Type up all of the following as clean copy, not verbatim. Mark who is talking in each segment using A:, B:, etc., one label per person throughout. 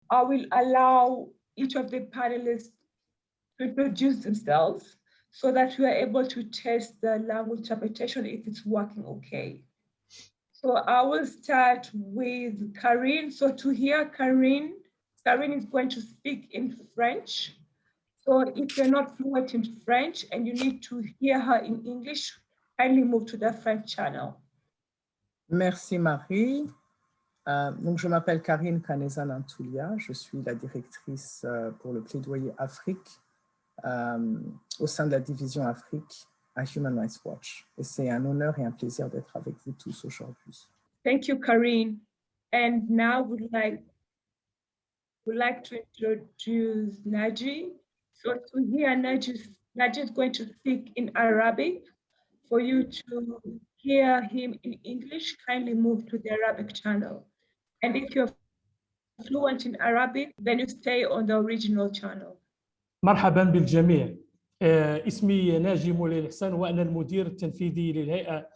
A: I will allow each of the panelists to introduce themselves so that we are able to test the language interpretation if it's working okay. So I will start with Karine. So to hear Karine, Karine is going to speak in French. So if you're not fluent in French and you need to hear her in English, kindly move to the French channel.
B: Merci Marie. Donc je m'appelle Karine Canezan-Antoulia, je suis la directrice pour le plaidoyer Afrique au sein de la division Afrique à Human Rights Watch. Et c'est un honneur et un plaisir d'être avec vous tous aujourd'hui.
A: Thank you, Karine. And now we'd like to introduce Naji. So to hear Naji is going to speak in Arabic. For you to hear him in English, kindly move to the Arabic channel. And if you're fluent in Arabic, then you stay on the original channel.
C: مرحبا بالجميع. اسمي ناجي مولاي الحسن وأنا المدير التنفيذي للهيئة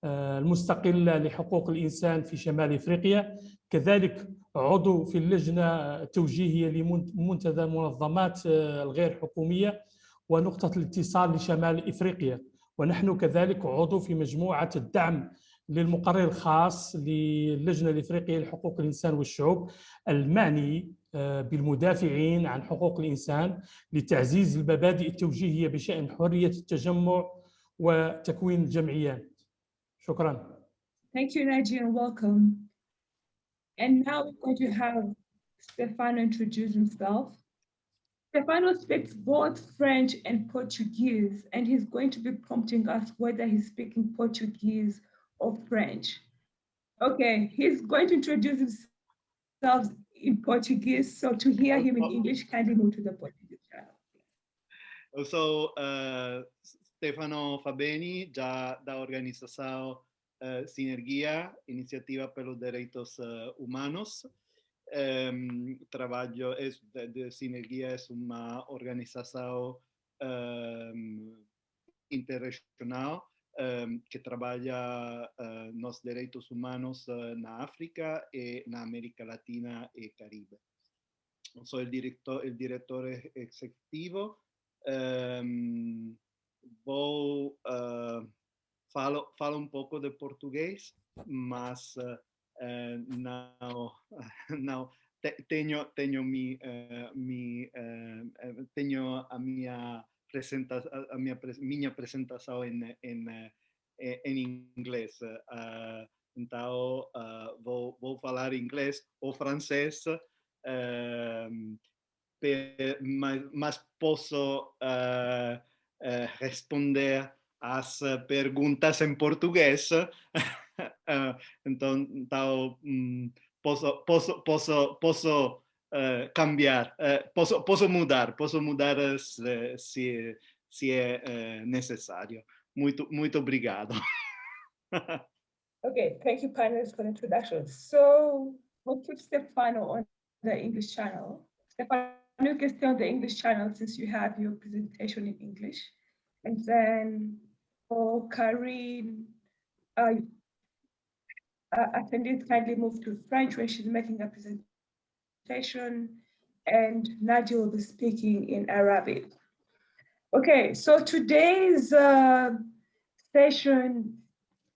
C: المستقلة لحقوق الإنسان في شمال إفريقيا، كذلك عضو في اللجنة التوجيهية لمنتدى المنظمات الغير حكومية ونقطة الاتصال لشمال إفريقيا، ونحن كذلك عضو في مجموعة الدعم للمقرر الخاص للجنة الإفريقية لحقوق الإنسان والشعوب المعني بالمدافعين عن حقوق الإنسان لتعزيز المبادئ التوجيهية بشأن حرية التجمع وتكوين الجمعيات. شكرا.
A: Thank you, Naji, and welcome. And now we're going to have Stefano introduce himself. Stefano speaks both French and Portuguese, and he's going to be prompting us whether he's speaking Portuguese or French. Okay, he's going to introduce himself in Portuguese, so to hear him in English, kindly move to the Portuguese channel.
D: Eu sou Stefano Fabeni, da organização Sinergia, Iniciativa pelos Direitos Humanos. Trabalho de Sinergia é uma organização internacional que trabalha nos direitos humanos na África e na América Latina e Caribe. Eu sou o diretor executivo. Falo um pouco de português, mas não tenho a minha apresentação em inglês. Então vou falar inglês ou francês, mas posso responder as perguntas em português. Então posso cambiar, posso mudar se é necessário. Muito obrigado.
A: Okay, thank you, panelists, for the introduction. So we'll keep Stefano on the English channel. Stefano, you can stay on the English channel since you have your presentation in English. And then for Karine, attendees kindly move to French where she's making a presentation, and Nadia will be speaking in Arabic. Okay, so today's session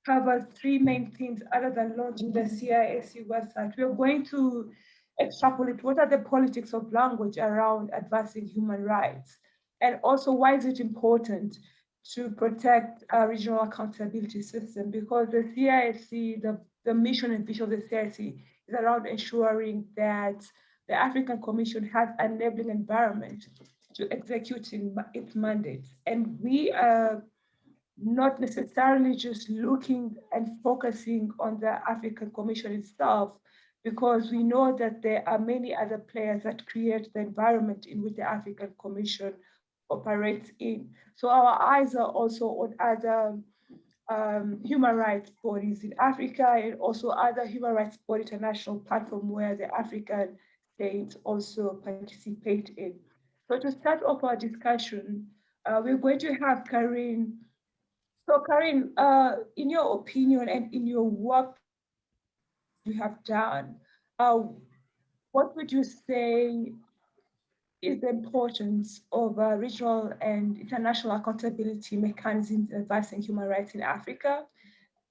A: covers three main themes other than launching the CIAC website. We're going to extrapolate what are the politics of language around advancing human rights, and also why is it important to protect a regional accountability system, because the CIAC, the mission and vision of the CIAC is around ensuring that the African Commission has an enabling environment to execute its mandate. And we are not necessarily just looking and focusing on the African Commission itself, because we know that there are many other players that create the environment in which the African Commission operates in. So our eyes are also on other human rights bodies in Africa, and also other human rights body international platform where the African states also participate in. So to start off our discussion, we're going to have Karine. So Karine, in your opinion and in your work you have done, what would you say is the importance of regional and international accountability mechanisms advancing human rights in Africa,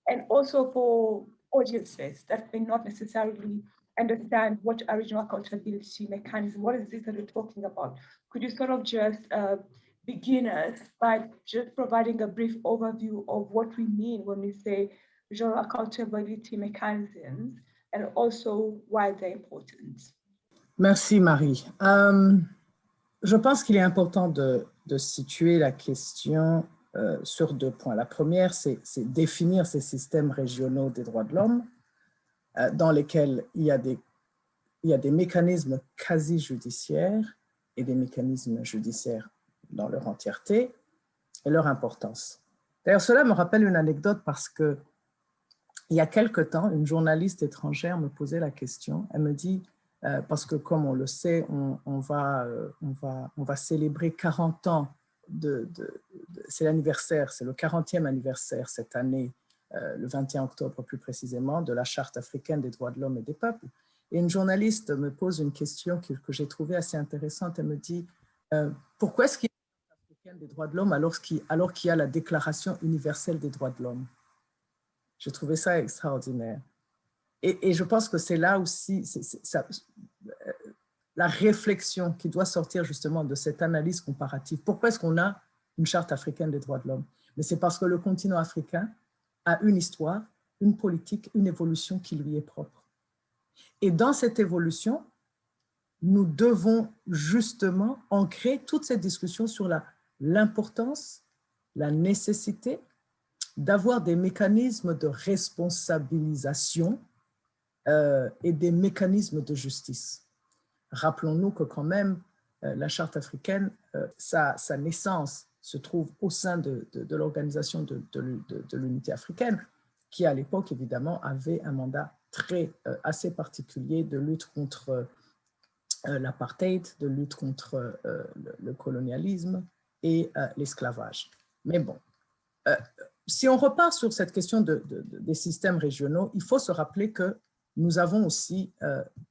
A: and also for audiences that may not necessarily understand what a regional accountability mechanism, what is this that we're talking about? Could you sort of just begin us by just providing a brief overview of what we mean when we say regional accountability mechanisms, and also why they're important?
B: Merci, Marie. Je pense qu'il est important de situer la question sur 2 points. La première, c'est définir ces systèmes régionaux des droits de l'homme dans lesquels il y a des mécanismes quasi-judiciaires et des mécanismes judiciaires dans leur entièreté et leur importance. D'ailleurs, cela me rappelle une anecdote parce que il y a quelque temps, une journaliste étrangère me posait la question. Elle me dit, parce que comme on le sait, on va célébrer 40 ans c'est l'anniversaire, c'est le 40e anniversaire cette année, le 21 octobre plus précisément, de la Charte africaine des droits de l'homme et des peuples. Et une journaliste me pose une question que j'ai trouvée assez intéressante. Elle me dit, pourquoi est-ce qu'il y a une Charte africaine des droits de l'homme alors qu'il y a la Déclaration universelle des droits de l'homme? J'ai trouvé ça extraordinaire. Et je pense que c'est là aussi la réflexion qui doit sortir justement de cette analyse comparative. Pourquoi est-ce qu'on a une charte africaine des droits de l'homme? Mais c'est parce que le continent africain a une histoire, une politique, une évolution qui lui est propre. Et dans cette évolution, nous devons justement ancrer toute cette discussion sur l'importance, la nécessité d'avoir des mécanismes de responsabilisation et des mécanismes de justice. Rappelons-nous que quand même, la Charte africaine, sa naissance se trouve au sein de l'organisation de l'unité africaine, qui à l'époque, évidemment, avait un mandat assez particulier de lutte contre l'apartheid, de lutte contre le colonialisme et l'esclavage. Mais bon, si on repart sur cette question des systèmes régionaux, il faut se rappeler que nous avons aussi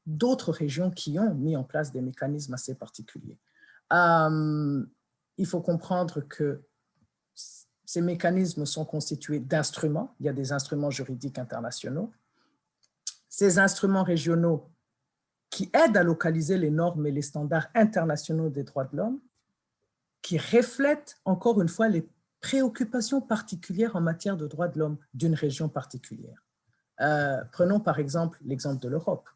B: d'autres régions qui ont mis en place des mécanismes assez particuliers. Il faut comprendre que ces mécanismes sont constitués d'instruments. Il y a des instruments juridiques internationaux. Ces instruments régionaux qui aident à localiser les normes et les standards internationaux des droits de l'homme, qui reflètent encore une fois les préoccupations particulières en matière de droits de l'homme d'une région particulière. Prenons par exemple l'exemple de l'Europe,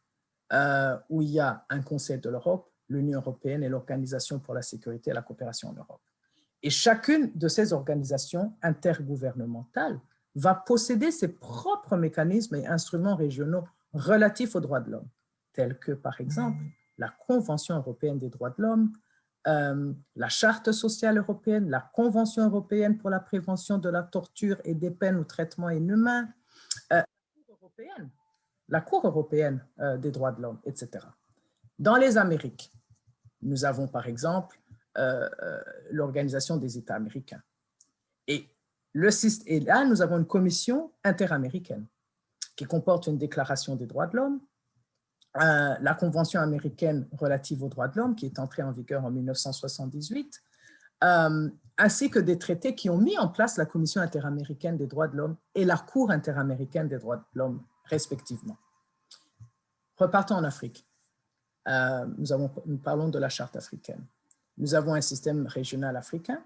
B: où il y a un Conseil de l'Europe, l'Union européenne et l'Organisation pour la sécurité et la coopération en Europe. Et chacune de ces organisations intergouvernementales va posséder ses propres mécanismes et instruments régionaux relatifs aux droits de l'homme, tels que par exemple la Convention européenne des droits de l'homme, la Charte sociale européenne, la Convention européenne pour la prévention de la torture et des peines ou traitements inhumains, la Cour européenne des droits de l'homme, etc. Dans les Amériques, nous avons par exemple l'Organisation des États américains. Et là, nous avons une commission interaméricaine qui comporte une déclaration des droits de l'homme, la Convention américaine relative aux droits de l'homme qui est entrée en vigueur en 1978, ainsi que des traités qui ont mis en place la Commission interaméricaine des droits de l'homme et la Cour interaméricaine des droits de l'homme, respectivement. Repartons en Afrique. Nous parlons de la Charte africaine. Nous avons un système régional africain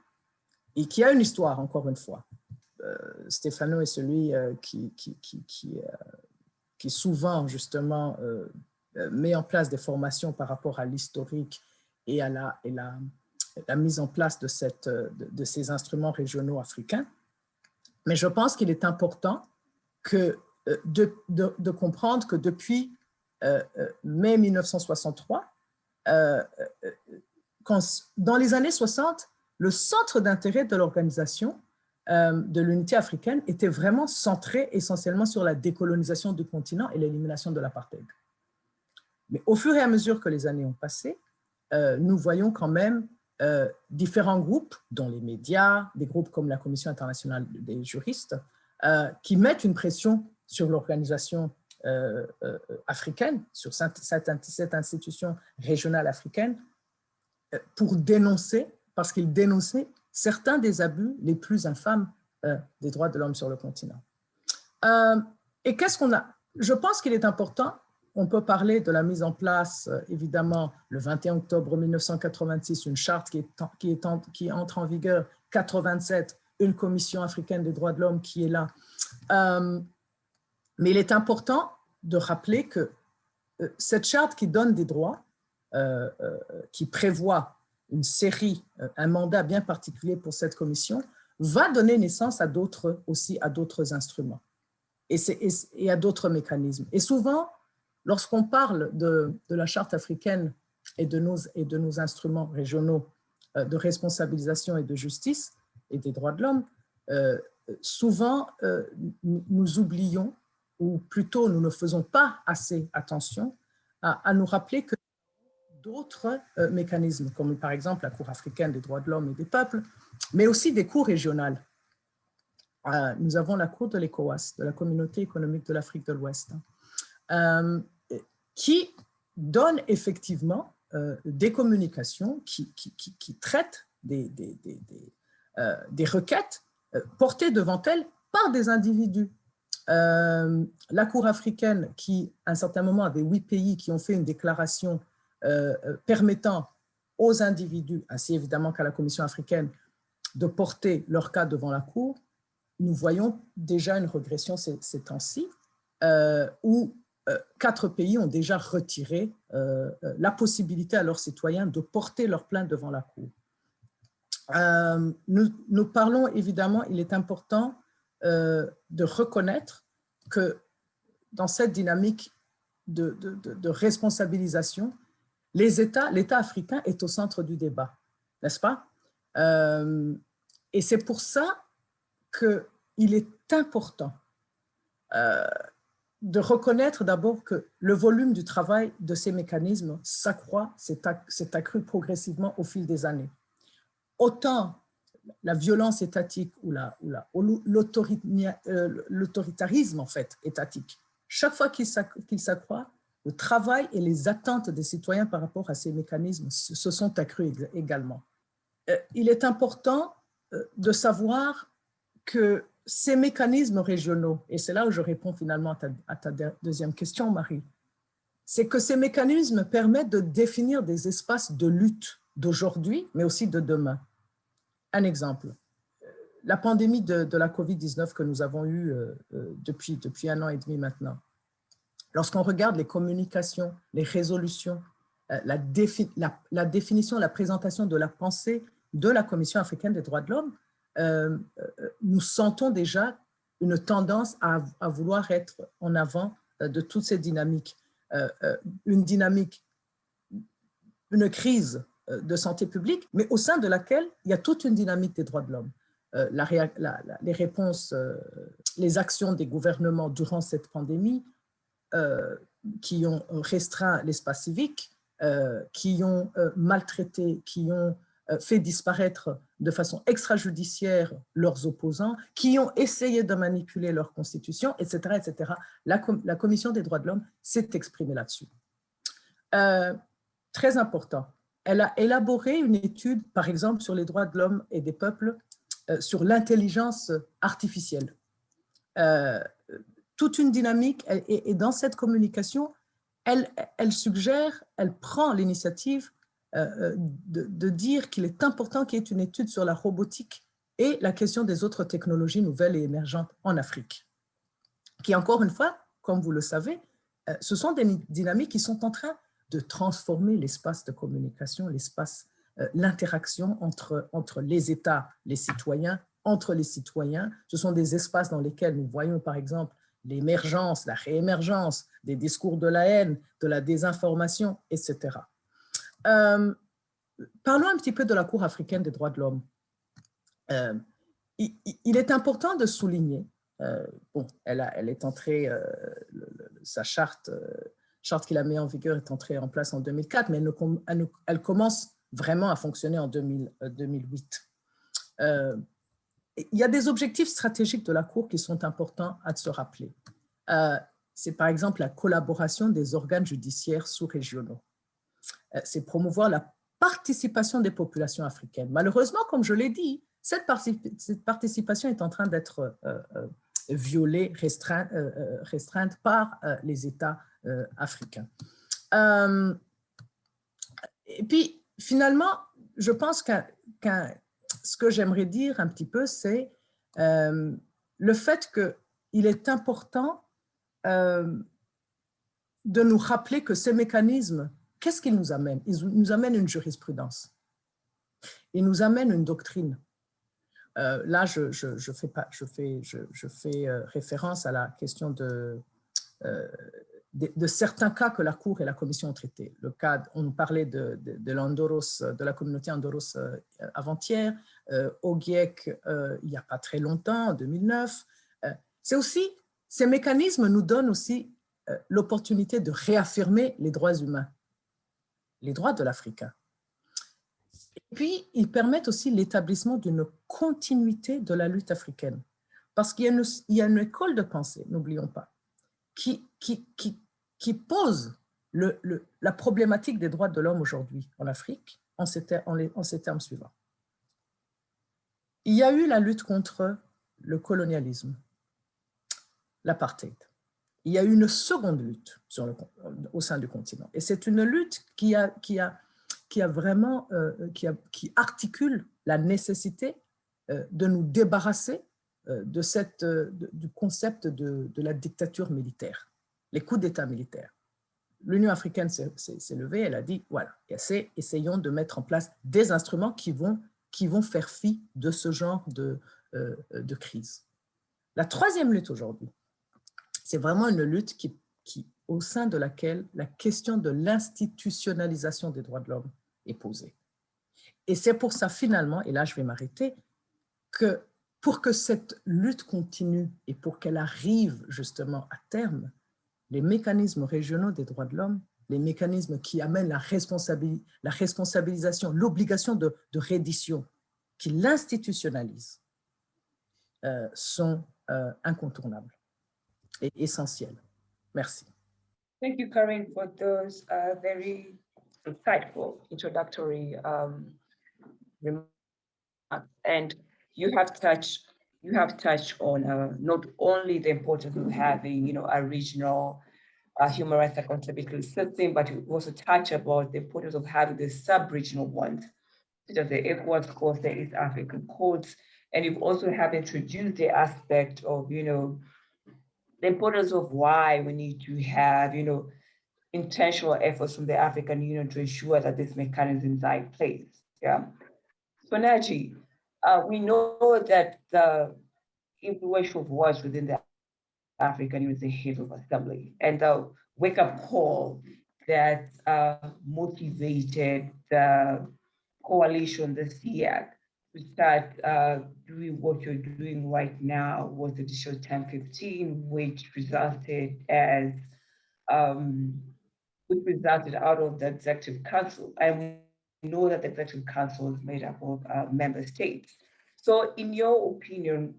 B: et qui a une histoire, encore une fois. Stéphano est celui qui souvent, justement, met en place des formations par rapport à l'historique et à la mise en place de ces instruments régionaux africains. Mais je pense qu'il est important de comprendre que depuis mai 1963, dans les années 60, le centre d'intérêt de l'organisation de l'unité africaine était vraiment centré essentiellement sur la décolonisation du continent et l'élimination de l'apartheid. Mais au fur et à mesure que les années ont passé, nous voyons quand même différents groupes, dont les médias, des groupes comme la Commission internationale des juristes, qui mettent une pression sur l'organisation africaine, sur cette institution régionale africaine, pour dénoncer, parce qu'il dénonçait certains des abus les plus infâmes des droits de l'homme sur le continent. Et qu'est-ce qu'on a? Je pense qu'il est important, on peut parler de la mise en place, évidemment, le 21 octobre 1986, une charte qui entre en vigueur 87, une commission africaine des droits de l'homme qui est là. Mais il est important de rappeler que cette charte qui donne des droits, qui prévoit une série, un mandat bien particulier pour cette commission, va donner naissance à d'autres instruments et à d'autres mécanismes. Et souvent, lorsqu'on parle de la charte africaine et de nos instruments régionaux de responsabilisation et de justice et des droits de l'homme, souvent nous oublions, ou plutôt nous ne faisons pas assez attention à nous rappeler que d'autres mécanismes, comme par exemple la Cour africaine des droits de l'homme et des peuples, mais aussi des cours régionales. Nous avons la Cour de l'ECOWAS, de la Communauté économique de l'Afrique de l'Ouest, qui donne effectivement des communications qui traitent des requêtes portées devant elles par des individus. La Cour africaine, qui à un certain moment avait 8 pays qui ont fait une déclaration permettant aux individus, ainsi évidemment qu'à la Commission africaine, de porter leur cas devant la Cour, nous voyons déjà une régression ces temps-ci, où 4 pays ont déjà retiré la possibilité à leurs citoyens de porter leur plainte devant la Cour. Nous parlons évidemment, il est important de reconnaître que dans cette dynamique de responsabilisation, l'État africain est au centre du débat, n'est-ce pas? Et c'est pour ça qu'il est important de reconnaître d'abord que le volume du travail de ces mécanismes s'accroît, s'est accru progressivement au fil des années. Autant la violence étatique ou l'autoritarisme en fait étatique, chaque fois qu'il s'accroît, le travail et les attentes des citoyens par rapport à ces mécanismes se sont accrus également. Il est important de savoir que ces mécanismes régionaux, et c'est là où je réponds finalement à ta deuxième question, Marie, c'est que ces mécanismes permettent de définir des espaces de lutte d'aujourd'hui, mais aussi de demain. Un exemple, la pandémie de la COVID-19 que nous avons eue depuis 1 an et demi maintenant. Lorsqu'on regarde les communications, les résolutions, la définition, la présentation de la pensée de la Commission africaine des droits de l'homme, nous sentons déjà une tendance à vouloir être en avant de toutes ces dynamiques. Une une crise de santé publique, mais au sein de laquelle il y a toute une dynamique des droits de l'homme. Les réponses, les actions des gouvernements durant cette pandémie qui ont restreint l'espace civique, qui ont maltraité, qui ont fait disparaître de façon extrajudiciaire leurs opposants, qui ont essayé de manipuler leur constitution, etc., etc. La Commission des droits de l'homme s'est exprimée là-dessus. Très important. Elle a élaboré une étude, par exemple, sur les droits de l'homme et des peuples, sur l'intelligence artificielle. Toute une dynamique, et dans cette communication, elle suggère, elle prend l'initiative de dire qu'il est important qu'il y ait une étude sur la robotique et la question des autres technologies nouvelles et émergentes en Afrique, qui, encore une fois, comme vous le savez, ce sont des dynamiques qui sont en train de transformer l'espace de communication, l'interaction entre les États, les citoyens, entre les citoyens. Ce sont des espaces dans lesquels nous voyons, par exemple, l'émergence, la réémergence des discours de la haine, de la désinformation, etc. Parlons un petit peu de la Cour africaine des droits de l'homme. Il est important de souligner, bon, elle est entrée, sa charte qu'il a mis en vigueur est entrée en place en 2004, mais elle commence vraiment à fonctionner en 2008. Il y a des objectifs stratégiques de la Cour qui sont importants à se rappeler. c'est par exemple la collaboration des organes judiciaires sous-régionaux. C'est promouvoir la participation des populations africaines. Malheureusement, comme je l'ai dit, cette participation est en train d'être violée, restreinte par les États africains. Et puis, finalement, je pense que ce que j'aimerais dire un petit peu, c'est le fait qu'il est important de nous rappeler que ces mécanismes, qu'est-ce qu'ils nous amènent? Ils nous amènent une jurisprudence. Ils nous amènent une doctrine. Là, je fais référence à la question de certains cas que la Cour et la Commission ont traités. Le cas, on nous parlait de l'Andoros, de la communauté Andoros avant-hier, au GIEC il n'y a pas très longtemps, en 2009. C'est aussi, ces mécanismes nous donnent aussi l'opportunité de réaffirmer les droits humains, les droits de l'Africain. Et puis, ils permettent aussi l'établissement d'une continuité de la lutte africaine. Parce qu'il y a une école de pensée, n'oublions pas, qui pose la problématique des droits de l'homme aujourd'hui en Afrique en ces termes suivants. Il y a eu la lutte contre le colonialisme, l'apartheid. Il y a eu une seconde lutte au sein du continent. Et c'est une lutte qui articule la nécessité de nous débarrasser du concept de la dictature militaire, les coups d'État militaires. L'Union africaine s'est levée, elle a dit, voilà, essayons de mettre en place des instruments qui vont faire fi de ce genre de crise. La troisième lutte aujourd'hui, c'est vraiment une lutte au sein de laquelle la question de l'institutionnalisation des droits de l'homme est posée. Et c'est pour ça, finalement, et là je vais m'arrêter, que pour que cette lutte continue et pour qu'elle arrive justement à terme, les mécanismes régionaux des droits de l'homme, les mécanismes qui amènent la responsabilisation, l'obligation de reddition, qui l'institutionnalisent, sont incontournables et essentiels. Merci.
A: Thank you, Karen, for those very insightful introductory remarks. And you have touched on not only the importance of having, a regional human rights accountability system, but you also touch about the importance of having the sub-regional ones, such as the ECOWAS codes, the East African codes, and you've also have introduced the aspect of, the importance of why we need to have, intentional efforts from the African Union to ensure that these mechanisms are in place. Yeah. So Naji, we know that the influential voice within the African Union is the head of assembly, and the wake-up call that motivated the coalition, the CIAC, to start doing what you're doing right now was the Digital 1015, which resulted out of the Executive Council. And we know that the Executive Council is made up of member states. So in your opinion,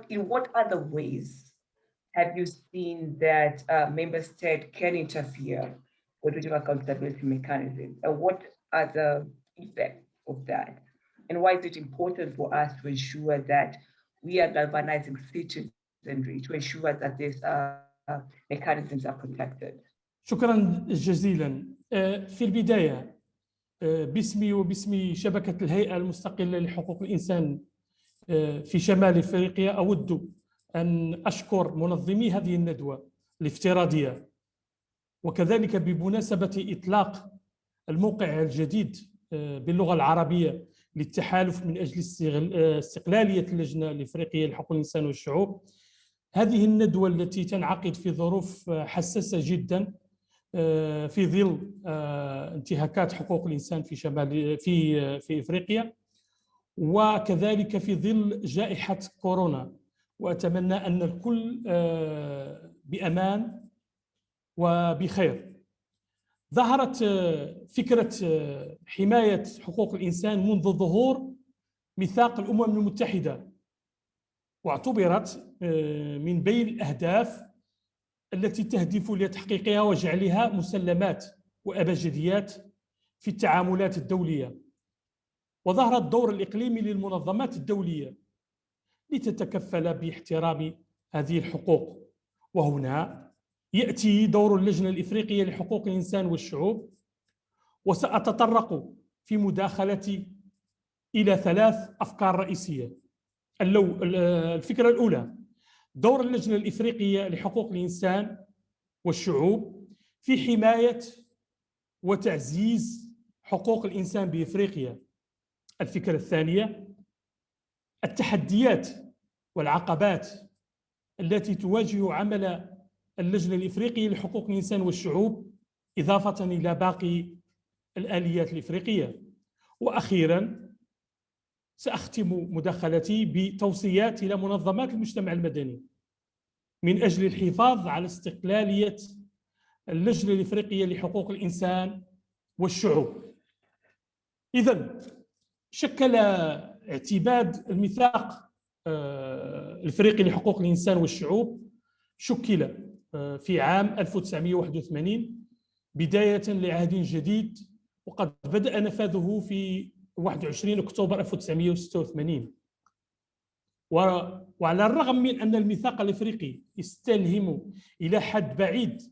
A: in what other ways have you seen that member state can interfere with regional accountability mechanisms? And what are the effects of that? And why is it important for us to ensure that we are galvanizing citizenry to ensure that these mechanisms are protected?
C: شكرا جزيلا. في البداية باسمي وباسم شبكة الهيئة المستقلة لحقوق الإنسان في شمال أفريقيا أود أن أشكر منظمي هذه الندوة الافتراضية، وكذلك بمناسبة إطلاق الموقع الجديد باللغة العربية للتحالف من أجل استقلالية اللجنة الإفريقية لحقوق الإنسان والشعوب. هذه الندوة التي تنعقد في ظروف حساسة جدا في ظل انتهاكات حقوق الإنسان في إفريقيا، وكذلك في ظل جائحة كورونا، وأتمنى أن الكل بأمان وبخير. ظهرت فكرة حماية حقوق الإنسان منذ ظهور ميثاق الأمم المتحدة، واعتبرت من بين الأهداف التي تهدف لتحقيقها وجعلها مسلمات وأبجديات في التعاملات الدولية. وظهر الدور الإقليمي للمنظمات الدولية لتتكفل باحترام هذه الحقوق. وهنا يأتي دور اللجنة الإفريقية لحقوق الإنسان والشعوب، وسأتطرق في مداخلتي إلى 3 أفكار رئيسية. الفكرة الأولى: دور اللجنة الإفريقية لحقوق الإنسان والشعوب في حماية وتعزيز حقوق الإنسان بإفريقيا. الفكرة الثانية: التحديات والعقبات التي تواجه عمل اللجنة الإفريقية لحقوق الإنسان والشعوب إضافة إلى باقي الآليات الإفريقية. وأخيراً سأختم مداخلتي بتوصيات إلى منظمات المجتمع المدني من أجل الحفاظ على استقلالية اللجنة الإفريقية لحقوق الإنسان والشعوب. إذن شكل اعتماد الميثاق الإفريقي لحقوق الإنسان والشعوب شكل في عام 1981 بداية لعهد جديد، وقد بدأ نفاذه في 21 أكتوبر 1986. وعلى الرغم من أن الميثاق الإفريقي يستلهم إلى حد بعيد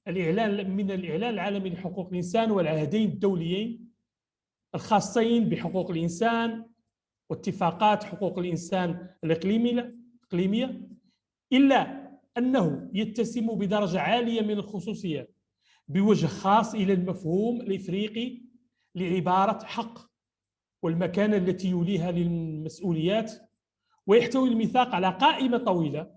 C: من الإعلان العالمي لحقوق الإنسان والعهدين الدوليين الخاصين بحقوق الإنسان واتفاقات حقوق الإنسان الإقليمية، إلا أنه يتسم بدرجة عالية من الخصوصية بوجه خاص إلى المفهوم الإفريقي لعبارة حق والمكانة التي يوليها للمسؤوليات. ويحتوي الميثاق على قائمة طويلة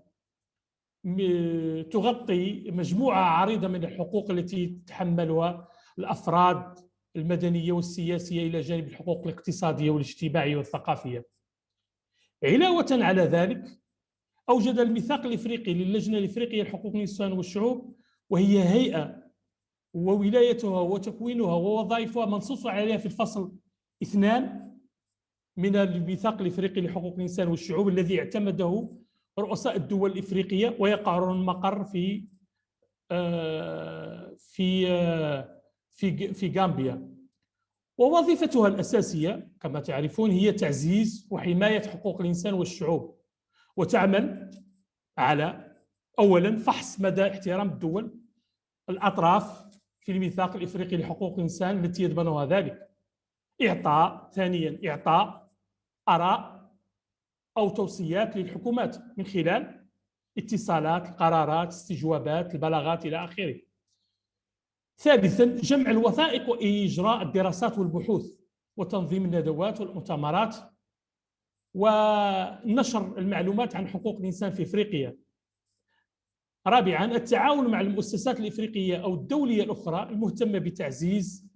C: تغطي مجموعة عريضة من الحقوق التي تتحملها الأفراد المدنية والسياسية إلى جانب الحقوق الاقتصادية والاجتماعية والثقافية. علاوة على ذلك، أوجد الميثاق الإفريقي للجنة الإفريقية لحقوق الإنسان والشعوب، وهي هيئة وولايتها وتكوينها ووظائفها منصوص عليها في الفصل 2 من الميثاق الإفريقي لحقوق الإنسان والشعوب الذي اعتمده رؤساء الدول الإفريقية، ويقع المقر في غامبيا. ووظيفتها الأساسية كما تعرفون هي تعزيز وحماية حقوق الإنسان والشعوب، وتعمل على أولا فحص مدى احترام الدول الأطراف في الميثاق الإفريقي لحقوق الإنسان التي يضمنها ذلك. ثانيا إعطاء آراء أو توصيات للحكومات من خلال اتصالات، القرارات، استجوابات، البلاغات إلى آخره. ثالثا جمع الوثائق وإجراء الدراسات والبحوث وتنظيم الندوات والمؤتمرات ونشر المعلومات عن حقوق الإنسان في إفريقيا. رابعا التعاون مع المؤسسات الإفريقية أو الدولية الأخرى المهتمة بتعزيز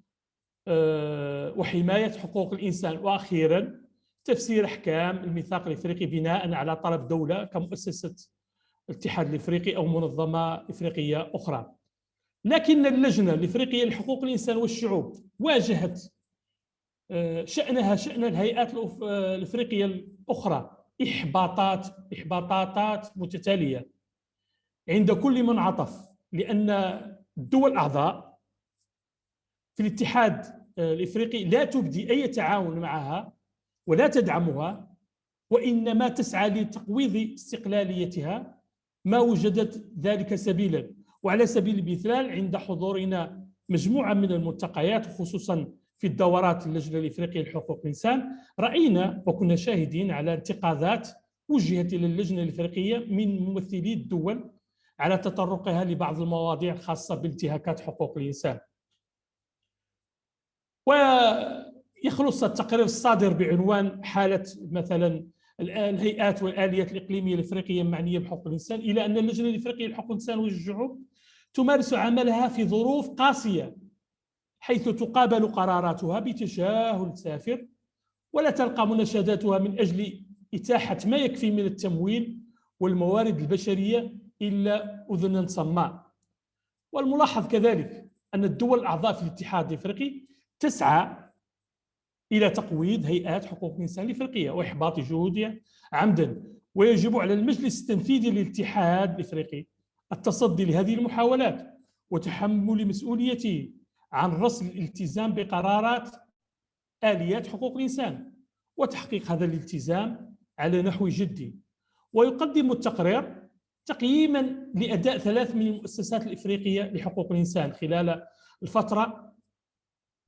C: وحماية حقوق الإنسان. وأخيرا تفسير أحكام الميثاق الإفريقي بناء على طلب دولة كمؤسسة الاتحاد الإفريقي أو منظمة إفريقية أخرى. لكن اللجنة الإفريقية لحقوق الإنسان والشعوب واجهت شأنها شأن الهيئات الإفريقية الأخرى إحباطات متتالية عند كل منعطف، لأن الدول الأعضاء في الاتحاد الإفريقي لا تبدي أي تعاون معها ولا تدعمها، وإنما تسعى لتقويض استقلاليتها ما وجدت ذلك سبيلا. وعلى سبيل المثال عند حضورنا مجموعة من الملتقيات خصوصا في الدورات اللجنة الإفريقية لحقوق الإنسان رأينا وكنا شاهدين على انتقادات وجهت إلى اللجنة الإفريقية من ممثلي الدول على تطرقها لبعض المواضيع الخاصة بانتهاكات حقوق الإنسان. ويخلص التقرير الصادر بعنوان حالة مثلا الهيئات والآليات الإقليمية الإفريقية المعنية بحقوق الإنسان إلى أن اللجنة الإفريقية لحقوق الإنسان والشعوب تمارس عملها في ظروف قاسية، حيث تقابل قراراتها بتجاهل سافر، ولا تلقى مناشداتها من أجل إتاحة ما يكفي من التمويل والموارد البشرية إلا أذنا صماء. والملاحظ كذلك أن الدول الأعضاء في الاتحاد الإفريقي تسعى إلى تقويض هيئات حقوق الإنسان الإفريقية وإحباط جهودها عمدا، ويجب على المجلس التنفيذي للاتحاد الإفريقي التصدي لهذه المحاولات وتحمل مسؤوليته عن رسم الالتزام بقرارات آليات حقوق الإنسان وتحقيق هذا الالتزام على نحو جدي. ويقدم التقرير تقييما لأداء 3 من المؤسسات الإفريقية لحقوق الإنسان خلال الفترة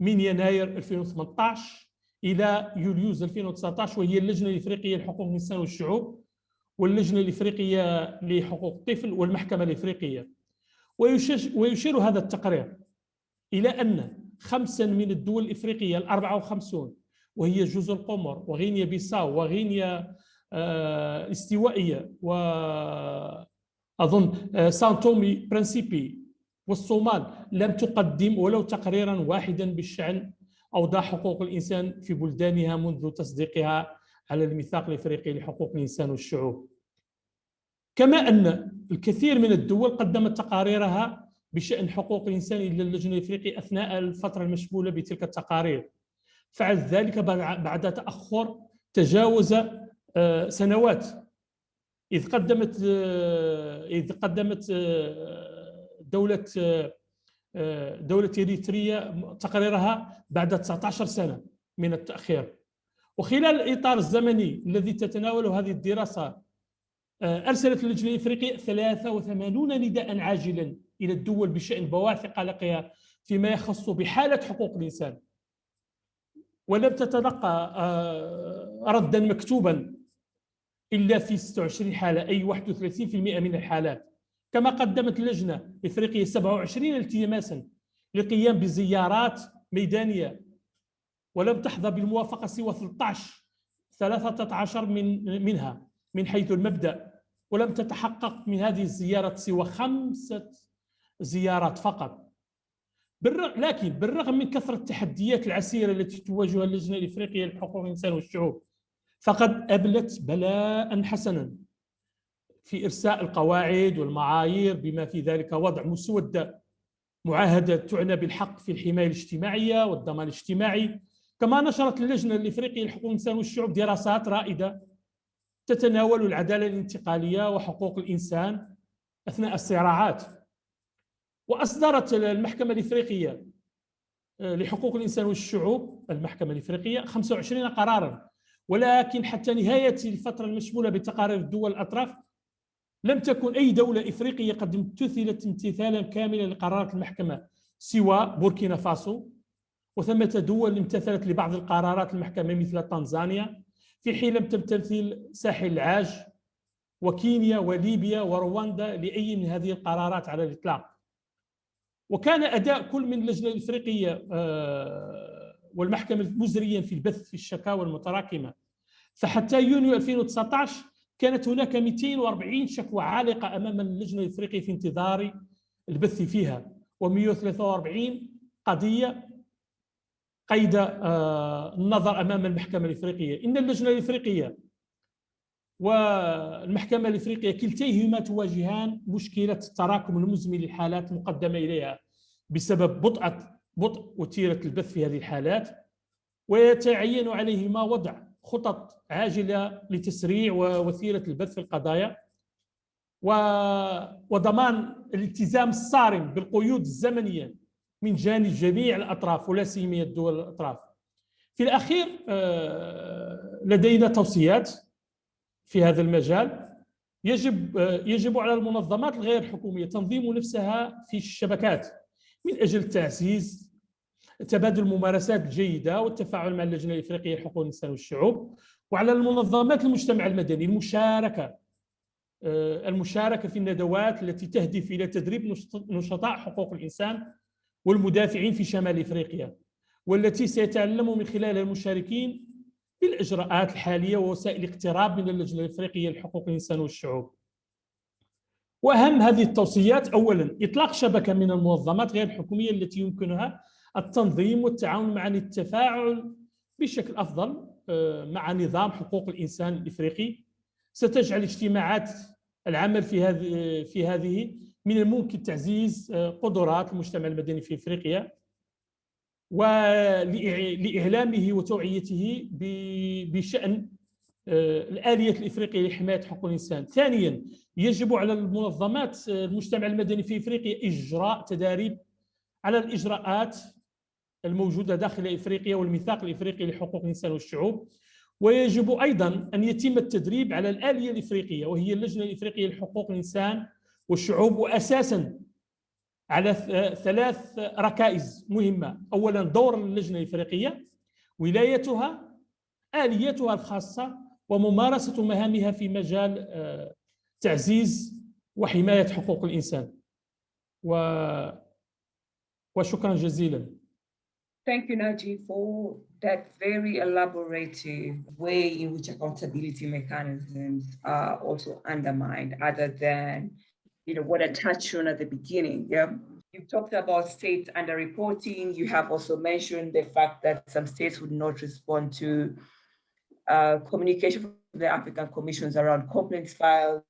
C: من يناير 2018 إلى يوليوز 2019، وهي اللجنة الإفريقية لحقوق الإنسان والشعوب واللجنة الإفريقية لحقوق الطفل والمحكمة الإفريقية. ويشير هذا التقرير إلى أن 5 من الدول الإفريقية 54 وهي جزر القمر وغينيا بيساو وغينيا الاستوائية وأظن سانتومي برنسيبي والصومال لم تقدم ولو تقريرا واحدا بالشأن أوضاع حقوق الإنسان في بلدانها منذ تصديقها على الميثاق الإفريقي لحقوق الإنسان والشعوب. كما أن الكثير من الدول قدمت تقاريرها بشأن حقوق الإنسان إلى اللجنة الإفريقية أثناء الفترة المشمولة بتلك التقارير، فعل ذلك بعد تأخر تجاوز سنوات، إذ قدمت دولة إريتريا تقريرها بعد 19 سنة من التأخير. وخلال الإطار الزمني الذي تتناوله هذه الدراسة أرسلت اللجنة الإفريقية 83 نداء عاجلا إلى الدول بشأن بواعث قلقها فيما يخص بحالة حقوق الإنسان، ولم تتلقى ردا مكتوبا إلا في 26 حالة، أي 31% من الحالات. كما قدمت اللجنة الإفريقية 27 التماسا للقيام بزيارات ميدانية، ولم تحظى بالموافقة سوى 13 منها من حيث المبدأ، ولم تتحقق من هذه الزيارات سوى 5 زيارات فقط. لكن بالرغم من كثرة التحديات العسيرة التي تواجهها اللجنة الإفريقية لحقوق الإنسان والشعوب، فقد أبلت بلاء حسنا في إرساء القواعد والمعايير، بما في ذلك وضع مسودة معاهدة تعنى بالحق في الحماية الاجتماعية والضمان الاجتماعي. كما نشرت اللجنة الإفريقية لحقوق الإنسان والشعوب دراسات رائدة تتناول العدالة الانتقالية وحقوق الإنسان أثناء الصراعات. وأصدرت المحكمة الإفريقية لحقوق الإنسان والشعوب المحكمة الإفريقية 25 قراراً، ولكن حتى نهاية الفترة المشمولة بتقارير الدول الأطراف لم تكن أي دولة إفريقية قد امتثلت امتثالا كاملا لقرارات المحكمة سوى بوركينا فاسو، وثمة دول امتثلت لبعض القرارات المحكمة مثل تنزانيا، في حين لم تمتثل ساحل العاج وكينيا وليبيا ورواندا لأي من هذه القرارات على الإطلاق. وكان أداء كل من اللجنة الإفريقية والمحكمة مزريا في البث في الشكاوى المتراكمة. فحتى يونيو 2019 كانت هناك 240 شكوى عالقة أمام اللجنة الإفريقية في انتظار البث فيها، و143 قضية قيد النظر أمام المحكمة الإفريقية. إن اللجنة الإفريقية والمحكمة الإفريقية كلتيهما تواجهان مشكلة التراكم المزمن للحالات المقدمة إليها بسبب بطء وتيرة البث في هذه الحالات، ويتعين عليهما وضع خطط عاجلة لتسريع ووتيرة البث في القضايا وضمان الالتزام الصارم بالقيود الزمنية من جانب جميع الأطراف ولا سيما الدول الأطراف. في الأخير لدينا توصيات في هذا المجال. يجب على المنظمات الغير حكومية تنظيم نفسها في الشبكات من أجل تعزيز تبادل الممارسات الجيدة والتفاعل مع اللجنة الإفريقية لحقوق الإنسان والشعوب، وعلى المنظمات المجتمع المدني المشاركة في الندوات التي تهدف إلى تدريب نشطاء حقوق الإنسان والمدافعين في شمال إفريقيا، والتي سيتعلم من خلالها المشاركين بالإجراءات الحالية ووسائل الاقتراب من اللجنة الإفريقية لحقوق الإنسان والشعوب. وأهم هذه التوصيات: أولاً، إطلاق شبكة من المنظمات غير الحكومية التي يمكنها التنظيم والتعاون مع التفاعل بشكل أفضل مع نظام حقوق الإنسان الإفريقي، ستجعل اجتماعات العمل في هذه من الممكن تعزيز قدرات المجتمع المدني في إفريقيا ولإعلامه وتوعيته بشأن الآلية الإفريقية لحماية حقوق الإنسان. ثانيا، يجب على المنظمات المجتمع المدني في إفريقيا إجراء تداريب على الإجراءات الموجودة داخل إفريقيا والميثاق الإفريقي لحقوق الإنسان والشعوب. ويجب أيضا أن يتم التدريب على الآلية الإفريقية وهي اللجنة الإفريقية لحقوق الإنسان والشعوب، وأساسا على 3 ركائز مهمة. أولا، دور اللجنة الإفريقية، ولايتها، آلياتها الخاصة، وممارسة مهامها في مجال تعزيز وحماية حقوق الإنسان. وشكرا جزيلا.
E: Thank you, Naji, for that very elaborative way in which accountability mechanisms are also undermined, other than, what I touched on at the beginning. Yeah, you've talked about states underreporting. You have also mentioned the fact that some states would not respond to communication from the African commissions around complaints filed.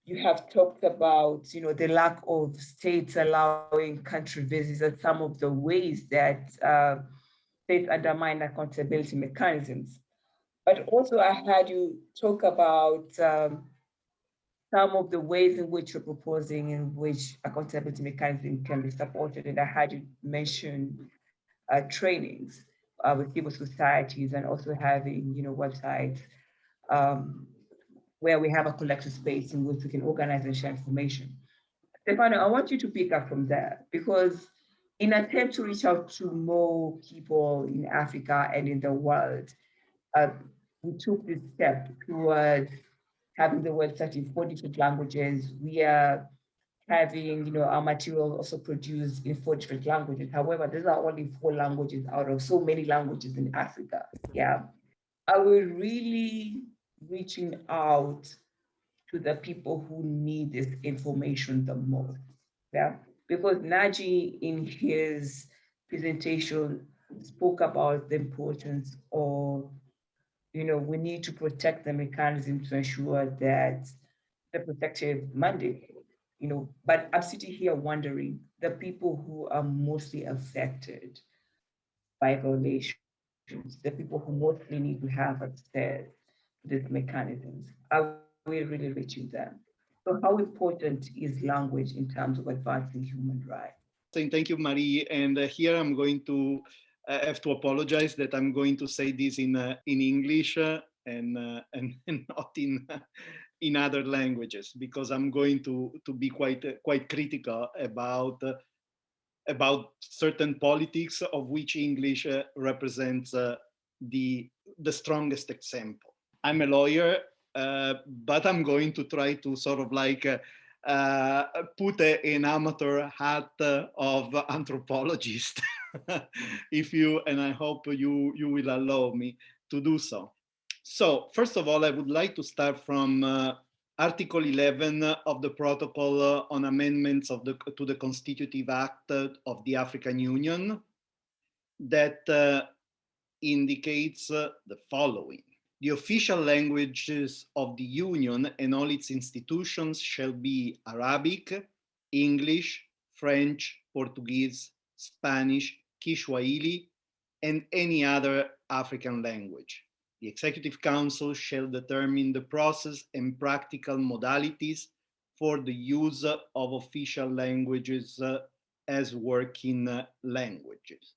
E: You have talked about, the lack of states allowing country visits and some of the ways that states undermine accountability mechanisms. But also I had you talk about some of the ways in which you're proposing in which accountability mechanism can be supported. And I had you mention trainings with civil societies and also having, websites where we have a collective space in which we can organize and share information. Stefano, I want you to pick up from there, because in an attempt to reach out to more people in Africa and in the world, we took this step towards having the website in 4 different languages. We are having, our material also produced in 4 different languages. However, these are only 4 languages out of so many languages in Africa. Yeah. Are we really reaching out to the people who need this information the most? Yeah, because Naji in his presentation spoke about the importance of, we need to protect the mechanism to ensure that the protective mandate, but I'm sitting here wondering, the people who are mostly affected by violations, the people who mostly need to have access to these mechanisms, are we really reaching them? So how important is language in terms of advancing human rights?
D: Thank you, Marie. And here I'm going to have to apologize that I'm going to say this in English and not in other languages, because I'm going to be quite critical about certain politics of which English represents the strongest example. I'm a lawyer, but I'm going to try to sort of like put an amateur hat of anthropologist, and I hope you will allow me to do so. So first of all, I would like to start from Article 11 of the Protocol on Amendments to the Constitutive Act of the African Union, that indicates the following. The official languages of the Union and all its institutions shall be Arabic, English, French, Portuguese, Spanish, Kiswahili, and any other African language. The Executive Council shall determine the process and practical modalities for the use of official languages as working languages.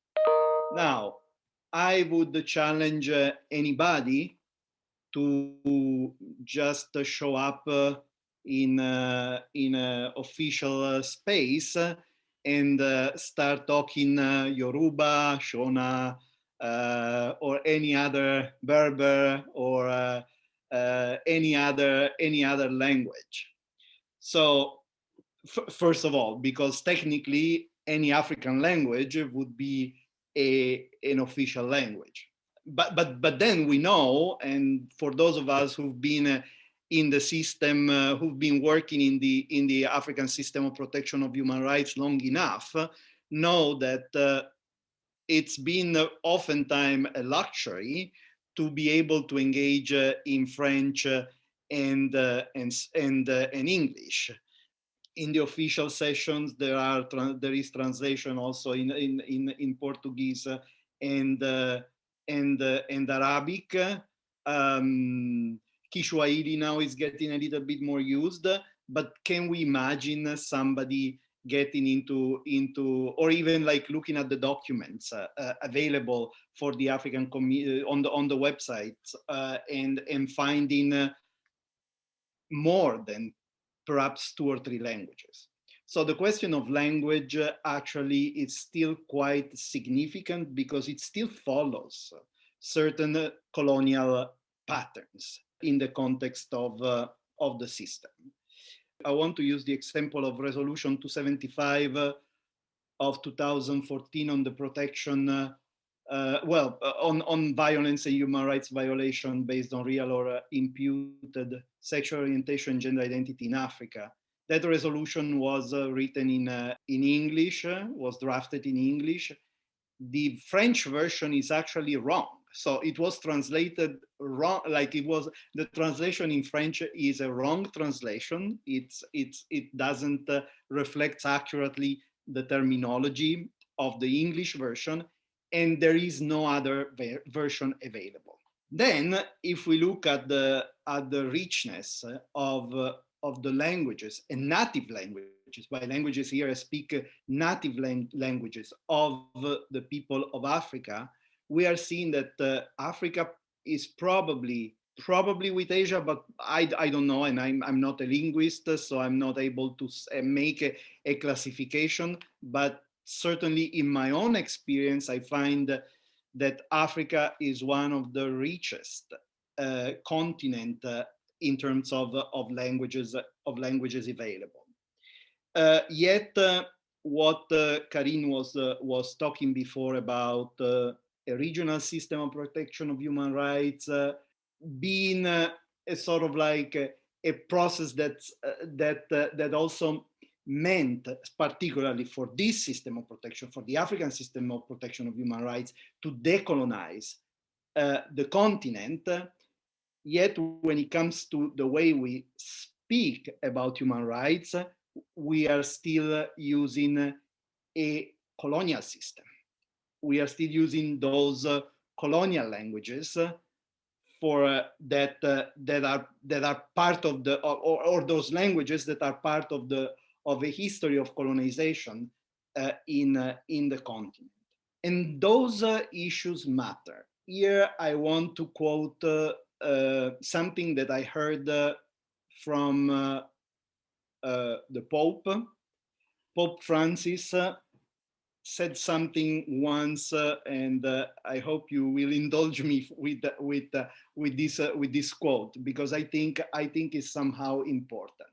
D: Now, I would challenge anybody to just show up in an official space and start talking Yoruba, Shona, or any other Berber or any other language. So first of all, because technically any African language would be an official language. But then we know, and for those of us who've been in the system, who've been working in the African system of protection of human rights long enough, know that it's been oftentimes a luxury to be able to engage in French and English. In the official sessions, there is translation also in Portuguese and Arabic. Kiswahili now is getting a little bit more used, but can we imagine somebody getting into or even like looking at the documents available for the African community on the websites and finding more than perhaps 2 or 3 languages. So the question of language actually is still quite significant because it still follows certain colonial patterns in the context of the system. I want to use the example of Resolution 275 of 2014 on the protection, on violence and human rights violation based on real or imputed sexual orientation and gender identity in Africa. That resolution was written in English, was drafted in English. The French version is actually wrong. So it was translated wrong, like it was, the translation in French is a wrong translation. It doesn't reflect accurately the terminology of the English version, and there is no other version available. Then, if we look at the richness of the languages and native languages, by languages here I speak native languages of the people of Africa, we are seeing that Africa is probably with Asia, but I don't know, and I'm not a linguist, so I'm not able to make a classification, but certainly in my own experience, I find that Africa is one of the richest continent in terms of languages available. Yet, what Karine was talking before about a regional system of protection of human rights being a sort of like a process that also meant, particularly for this system of protection, for the African system of protection of human rights, to decolonize the continent. Yet when it comes to the way we speak about human rights, we are still using a colonial system. We are still using those colonial languages for that are part of the or those languages that are part of a history of colonization in the continent. And those issues matter. Here I want to quote something that I heard from the Pope. Pope Francis said something once, and I hope you will indulge me with this quote, because I think it's somehow important.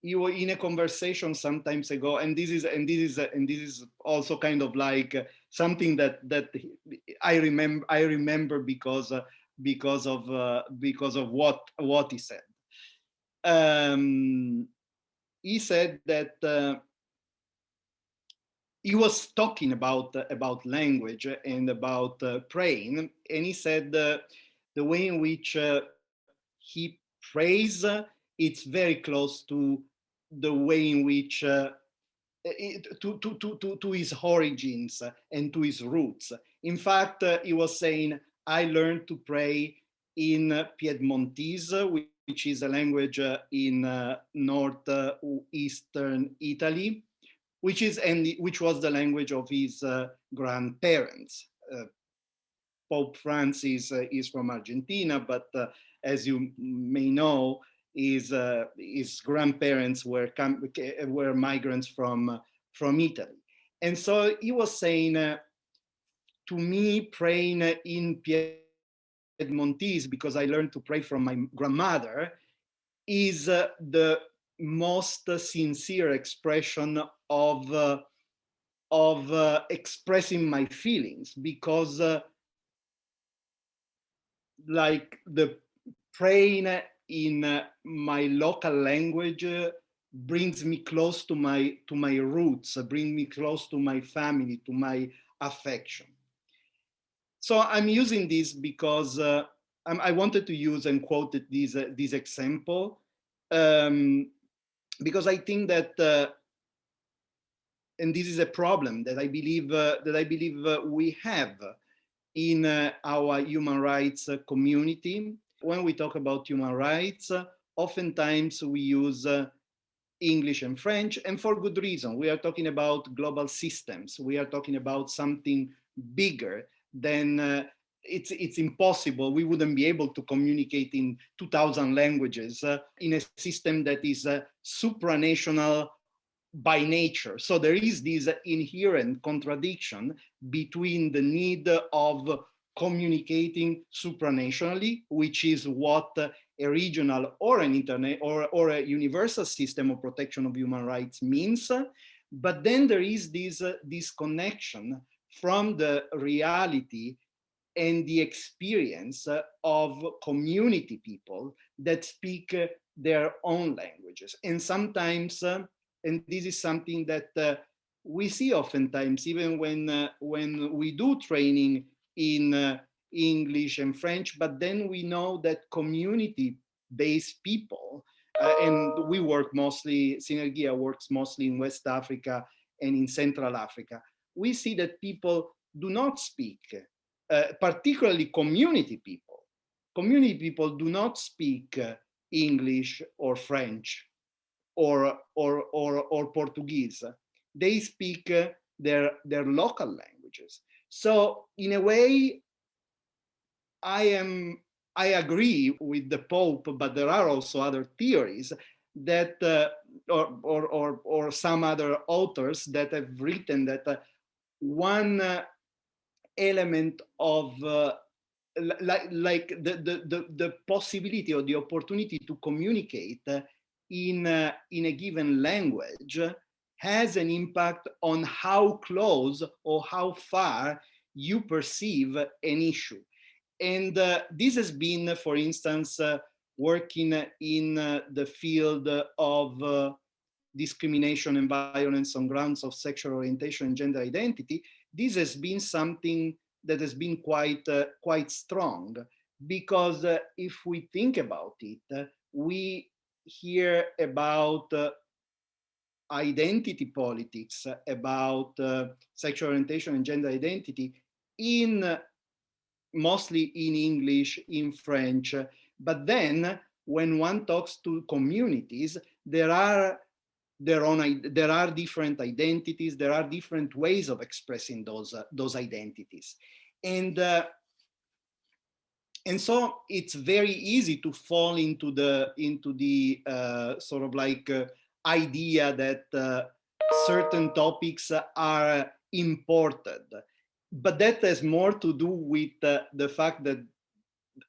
D: You were in a conversation some times ago, and this is also kind of like something that I remember because of what he said. He said that he was talking about language and about praying, and he said the way in which he prays, it's very close to the way in which to his origins and to his roots. In fact, he was saying, I learned to pray in Piedmontese, which is a language in northeastern Italy, which was the language of his grandparents. Pope Francis is from Argentina, but as you may know, his grandparents were migrants from Italy. And so he was saying, to me, praying in Piedmontese, because I learned to pray from my grandmother, is the most sincere expression of expressing my feelings, because like the praying in my local language brings me close to my roots, brings me close to my family, to my affection. So I'm using this because I wanted to use and quote this example because I think that, and this is a problem that I believe we have in our human rights community. When we talk about human rights, oftentimes we use English and French, and for good reason. We are talking about global systems. We are talking about something bigger than it's impossible. We wouldn't be able to communicate in 2,000 languages in a system that is supranational by nature. So there is this inherent contradiction between the need of communicating supranationally, which is what a regional or an internet or a universal system of protection of human rights means. But then there is this disconnection from the reality and the experience of community people that speak their own languages. And sometimes, and this is something that we see oftentimes, even when we do training in English and French, but then we know that community-based people, and we work mostly, Synergia works mostly in West Africa and in Central Africa, we see that people do not speak, particularly community people. Community people do not speak English or French or Portuguese. They speak their local languages. So in a way, I agree with the Pope, but there are also other theories that, or some other authors that have written that one element of like the possibility or the opportunity to communicate in a given language has an impact on how close or how far you perceive an issue. And this has been, for instance, working in the field of discrimination and violence on grounds of sexual orientation and gender identity. This has been something that has been quite strong, because if we think about it, we hear about identity politics, about sexual orientation and gender identity mostly in English, in French, but then when one talks to communities, there are different identities, there are different ways of expressing those identities. And so it's very easy to fall into the sort of like idea that certain topics are imported. But that has more to do with the fact that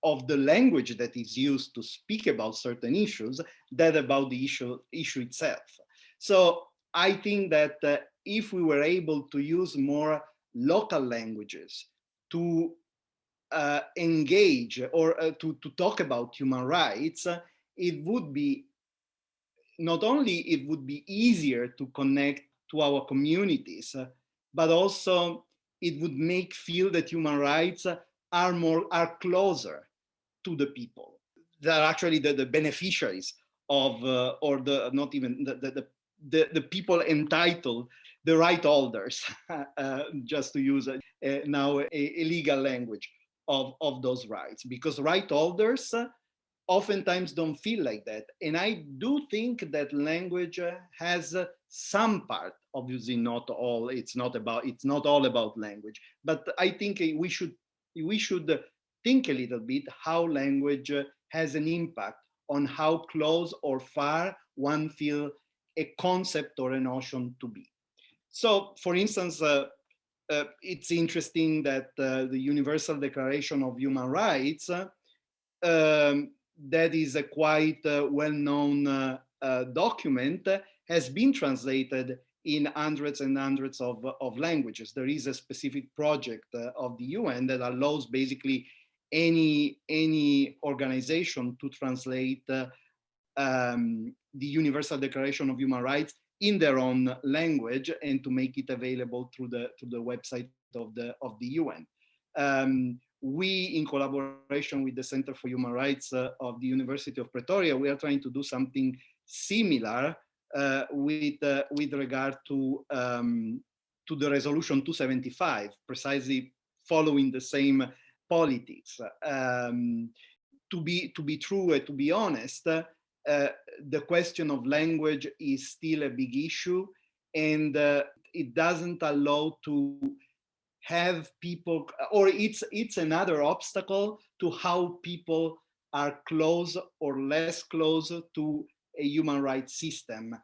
D: of the language that is used to speak about certain issues than about the issue itself. So I think that if we were able to use more local languages to engage or to talk about human rights, it would be not only it would be easier to connect to our communities, but also it would make feel that human rights are closer to the people. They're actually the beneficiaries of, or the not even the people entitled, the right holders, just to use now a legal language of those rights, because right holders oftentimes don't feel like that. And I do think that language has some part, obviously not all, it's not all about language, but I think we should think a little bit how language has an impact on how close or far one feels a concept or a notion to be. So, for instance, it's interesting that the Universal Declaration of Human Rights, that is a quite well-known document, has been translated in hundreds and hundreds of languages. There is a specific project of the UN that allows basically any organization to translate the Universal Declaration of Human Rights in their own language and to make it available through the website of the UN. We, in collaboration with the Center for Human Rights of the University of Pretoria, we are trying to do something similar with regard to the resolution 275, precisely following the same politics. To be true and to be honest, the question of language is still a big issue, and it doesn't allow to have people, or it's another obstacle to how people are close or less close to a human rights system,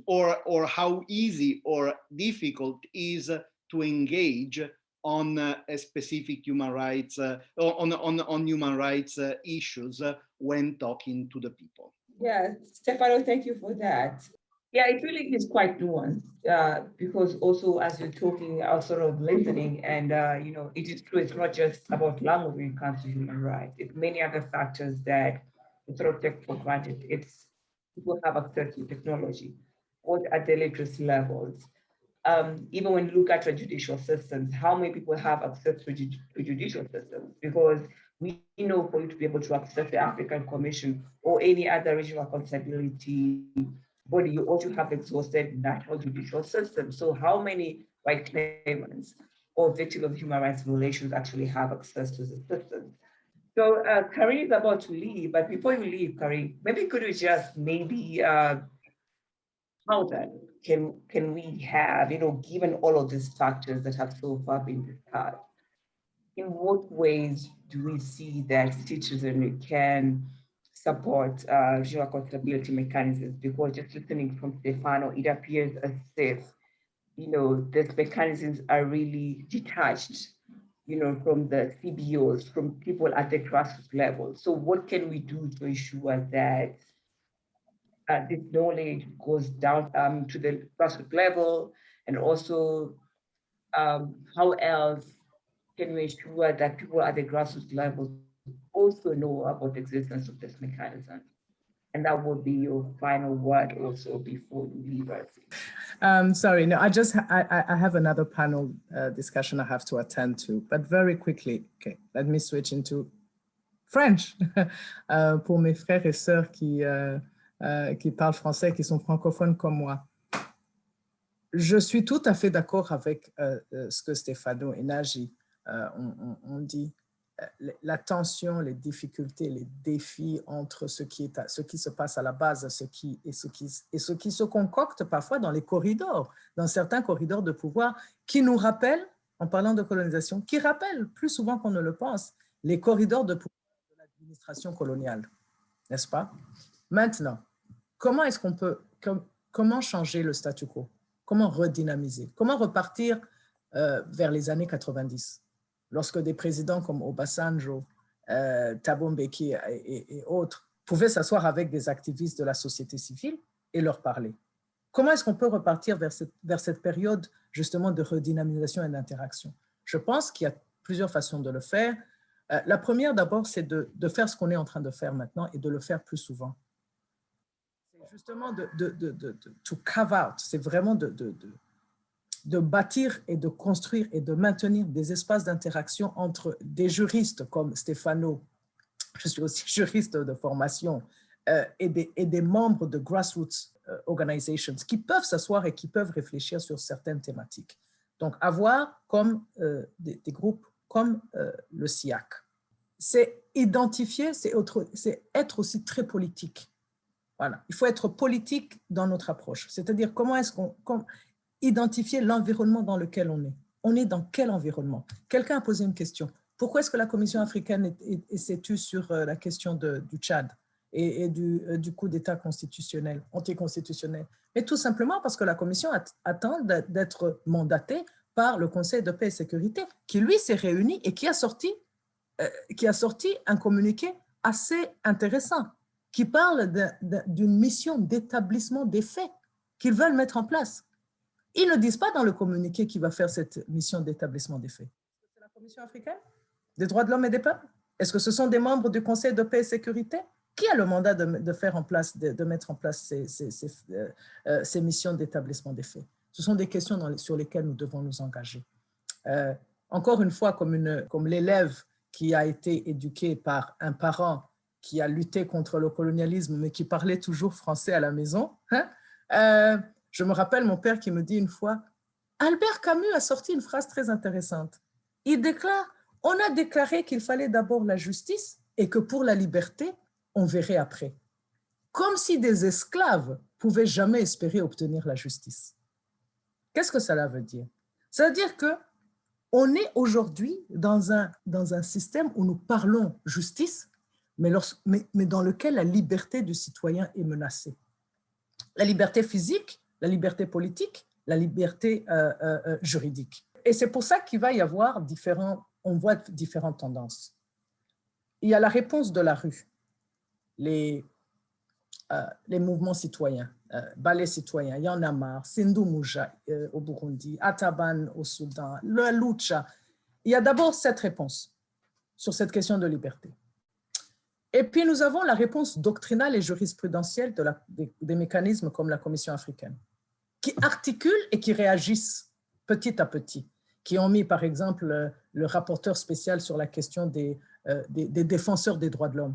D: or how easy or difficult is to engage on a specific human rights, on human rights issues when talking to the people.
E: Yeah, Stefano, thank you for that. Yeah, it really is quite nuanced because also as you're talking, I was sort of listening, and you know, it is true. It's not just about language when it comes to human rights. It's many other factors that we sort of take for granted. It's people have access to technology, what at the literacy levels. Even when you look at our judicial systems, how many people have access to judicial systems? Because we know for you to be able to access the African Commission or any other regional accountability body, you ought to have exhausted national judicial system. So how many white claimants or victims of human rights violations actually have access to the system? So Karin is about to leave, but before you leave, Karin, maybe could you just maybe how then can we have, you know, given all of these factors that have so far been discussed, in what ways do we see that citizenry can support regional accountability mechanisms? Because just listening from Stefano, it appears as if, you know, these mechanisms are really detached, you know, from the CBOs, from people at the grassroots level. So what can we do to ensure that this knowledge goes down to the grassroots level, and also how else can we ensure that people at the grassroots level also know about the existence of this mechanism? And that would be your final word also before you leave us.
B: Sorry, no, I have another panel discussion I have to attend to, but very quickly, okay, let me switch into French pour mes frères et sœurs qui parlent français, qui sont francophones comme moi. Je suis tout à fait d'accord avec ce que Stefano et Naji ont dit. La tension, les difficultés, les défis entre ce qui se passe à la base et ce qui se concocte parfois dans les corridors, dans certains corridors de pouvoir, qui nous rappellent, en parlant de colonisation, qui rappellent plus souvent qu'on ne le pense, les corridors de pouvoir de l'administration coloniale, n'est-ce pas? Maintenant, comment est-ce qu'on peut, comment changer le statu quo? Comment redynamiser? Comment repartir vers les années 90? Lorsque des présidents comme Obasanjo, Thabo Mbeki et autres pouvaient s'asseoir avec des activistes de la société civile et leur parler. Comment est-ce qu'on peut repartir vers cette période justement de redynamisation et d'interaction? Je pense qu'il y a plusieurs façons de le faire. La première d'abord, c'est de faire ce qu'on est en train de faire maintenant et de le faire plus souvent. C'est justement to carve out, c'est vraiment de bâtir et de construire et de maintenir des espaces d'interaction entre des juristes comme Stefano, je suis aussi juriste de formation, et des membres de grassroots organizations qui peuvent s'asseoir et qui peuvent réfléchir sur certaines thématiques. Donc, avoir comme des groupes comme le CIAC. C'est identifier, c'est être aussi très politique. Voilà. Il faut être politique dans notre approche. C'est-à-dire, comment est-ce qu'on identifier l'environnement dans lequel on est. On est dans quel environnement? Quelqu'un a posé une question. Pourquoi est-ce que la Commission africaine s'est tue sur la question du Tchad et du coup d'État constitutionnel, anticonstitutionnel? Mais tout simplement parce que la Commission attend d'être mandatée par le Conseil de paix et sécurité, qui lui s'est réuni et qui a sorti un communiqué assez intéressant, qui parle d'une mission d'établissement des faits qu'ils veulent mettre en place. Ils ne disent pas dans le communiqué qui va faire cette mission d'établissement des faits. C'est la Commission africaine des droits de l'homme et des peuples? Est-ce que ce sont des membres du Conseil de paix et sécurité? Qui a le mandat de mettre en place ces missions d'établissement des faits? Ce sont des questions sur lesquelles nous devons nous engager. Encore une fois, comme l'élève qui a été éduqué par un parent qui a lutté contre le colonialisme, mais qui parlait toujours français à la maison, je me rappelle mon père qui me dit une fois, Albert Camus a sorti une phrase très intéressante. il déclare, on a déclaré qu'il fallait d'abord la justice et que pour la liberté, on verrait après. Comme si des esclaves pouvaient jamais espérer obtenir la justice. Qu'est-ce que cela veut dire? Ça veut dire qu'on est aujourd'hui dans un système où nous parlons justice, mais dans lequel la liberté du citoyen est menacée. La liberté physique, la liberté politique, la liberté juridique. Et c'est pour ça qu'il va y avoir on voit différentes tendances. Il y a la réponse de la rue, les mouvements citoyens, ballet citoyen, Y en a marre, Sindou Mouja au Burundi, Ataban au Soudan, la lucha. Il y a d'abord cette réponse sur cette question de liberté. Et puis nous avons la réponse doctrinale et jurisprudentielle des mécanismes comme la Commission africaine, qui articulent et qui réagissent petit à petit, qui ont mis par exemple le rapporteur spécial sur la question des défenseurs des droits de l'homme.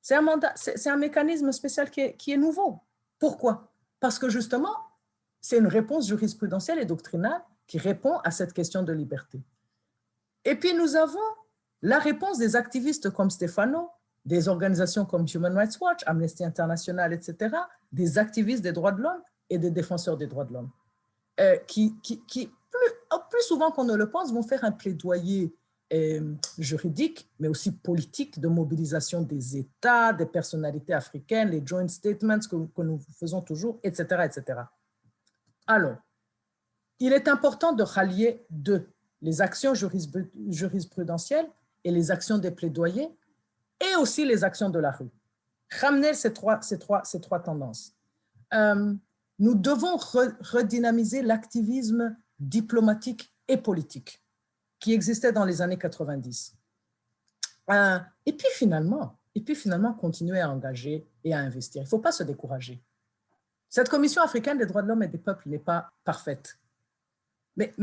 B: C'est un mécanisme spécial qui est nouveau. Pourquoi? Parce que justement, c'est une réponse jurisprudentielle et doctrinale qui répond à cette question de liberté. Et puis nous avons la réponse des activistes comme Stefano, des organisations comme Human Rights Watch, Amnesty International, etc., des activistes des droits de l'homme et des défenseurs des droits de l'homme, qui plus souvent qu'on ne le pense, vont faire un plaidoyer juridique, mais aussi politique, de mobilisation des États, des personnalités africaines, les joint statements que nous faisons toujours, etc., etc. Alors, il est important de rallier les actions jurisprudentielles et les actions des plaidoyers, et aussi les actions de la rue. Ramener ces trois tendances. Nous devons redynamiser l'activisme diplomatique et politique qui existait dans les années 90. Et puis finalement, continuer à engager et à investir. Il ne faut pas se décourager. Cette Commission africaine des droits de l'homme et des peuples n'est pas parfaite. Mais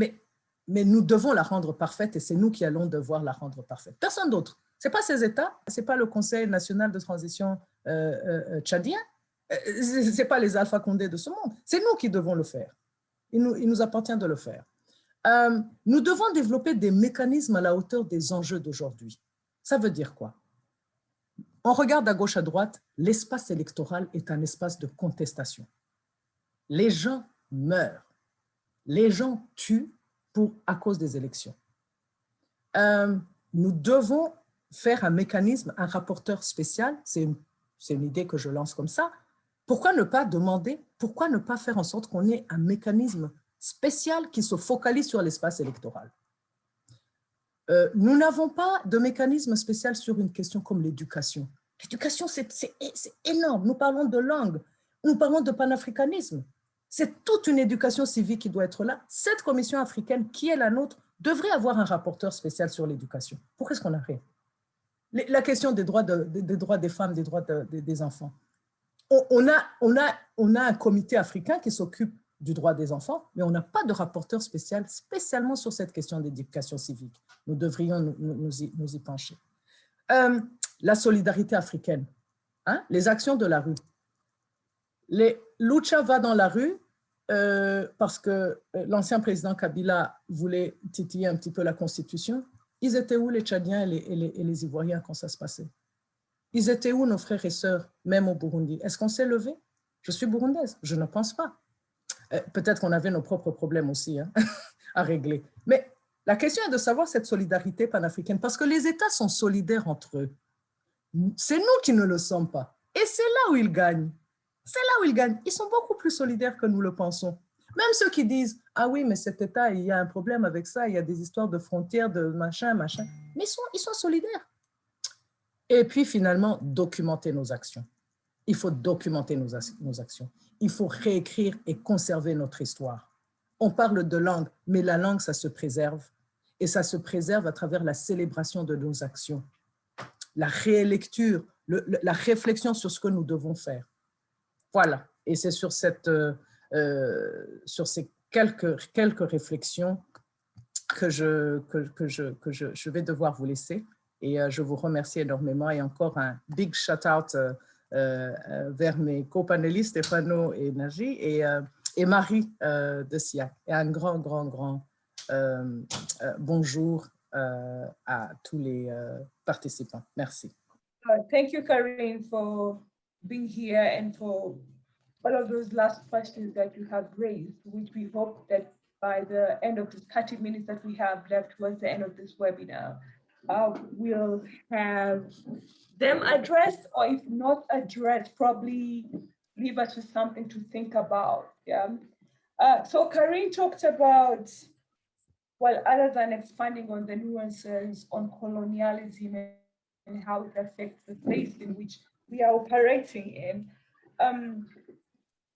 B: nous devons la rendre parfaite et c'est nous qui allons devoir la rendre parfaite. Personne d'autre. Ce n'est pas ces États, ce n'est pas le Conseil national de transition tchadien, ce n'est pas les Alpha Condé de ce monde. C'est nous qui devons le faire. Il nous appartient de le faire. Nous devons développer des mécanismes à la hauteur des enjeux d'aujourd'hui. Ça veut dire quoi? On regarde à gauche, à droite, l'espace électoral est un espace de contestation. Les gens meurent. Les gens tuent à cause des élections. Nous devons faire un mécanisme, un rapporteur spécial, c'est une idée que je lance comme ça. Pourquoi ne pas demander, pourquoi ne pas faire en sorte qu'on ait un mécanisme spécial qui se focalise sur l'espace électoral? Nous n'avons pas de mécanisme spécial sur une question comme l'éducation. L'éducation, c'est énorme. Nous parlons de langue, nous parlons de panafricanisme. C'est toute une éducation civique qui doit être là. Cette commission africaine, qui est la nôtre, devrait avoir un rapporteur spécial sur l'éducation. Pourquoi est-ce qu'on n'a rien? La question des droits des femmes, des droits des enfants. On a un comité africain qui s'occupe du droit des enfants, mais on n'a pas de rapporteur spécial spécialement sur cette question d'éducation civique. Nous devrions nous y pencher. La solidarité africaine, hein, les actions de la rue. Lucha va dans la rue parce que l'ancien président Kabila voulait titiller un petit peu la Constitution. Ils étaient où les Tchadiens et les Ivoiriens quand ça se passait? Ils étaient où nos frères et sœurs, même au Burundi? Est-ce qu'on s'est levé? Je suis burundaise, je ne pense pas. Peut-être qu'on avait nos propres problèmes aussi hein, à régler. Mais la question est de savoir cette solidarité panafricaine, parce que les États sont solidaires entre eux. C'est nous qui ne le sommes pas. Et c'est là où ils gagnent. C'est là où ils gagnent. Ils sont beaucoup plus solidaires que nous le pensons. Même ceux qui disent, ah oui, mais cet État, il y a un problème avec ça, il y a des histoires de frontières, de machin. Mais ils sont solidaires. Et puis finalement, documenter nos actions. Il faut documenter nos actions. Il faut réécrire et conserver notre histoire. On parle de langue, mais la langue, ça se préserve. Et ça se préserve à travers la célébration de nos actions, la rélecture, la réflexion sur ce que nous devons faire. Voilà. Et c'est sur ces quelques réflexions que je vais devoir vous laisser. Et je vous remercie énormément. Et encore un big shout-out vers mes copanélistes, Stefano et Naji, et Marie de CIAC. Et un grand bonjour à tous les participants. Merci.
A: Thank you, Karine, for being here and for all of those last questions that you have raised, which we hope that by the end of the 30 minutes that we have left towards the end of this webinar, we'll have them addressed, or if not addressed, probably leave us with something to think about. Yeah. So Karine talked about, well, other than expanding on the nuances on colonialism and how it affects the space in which we are operating in,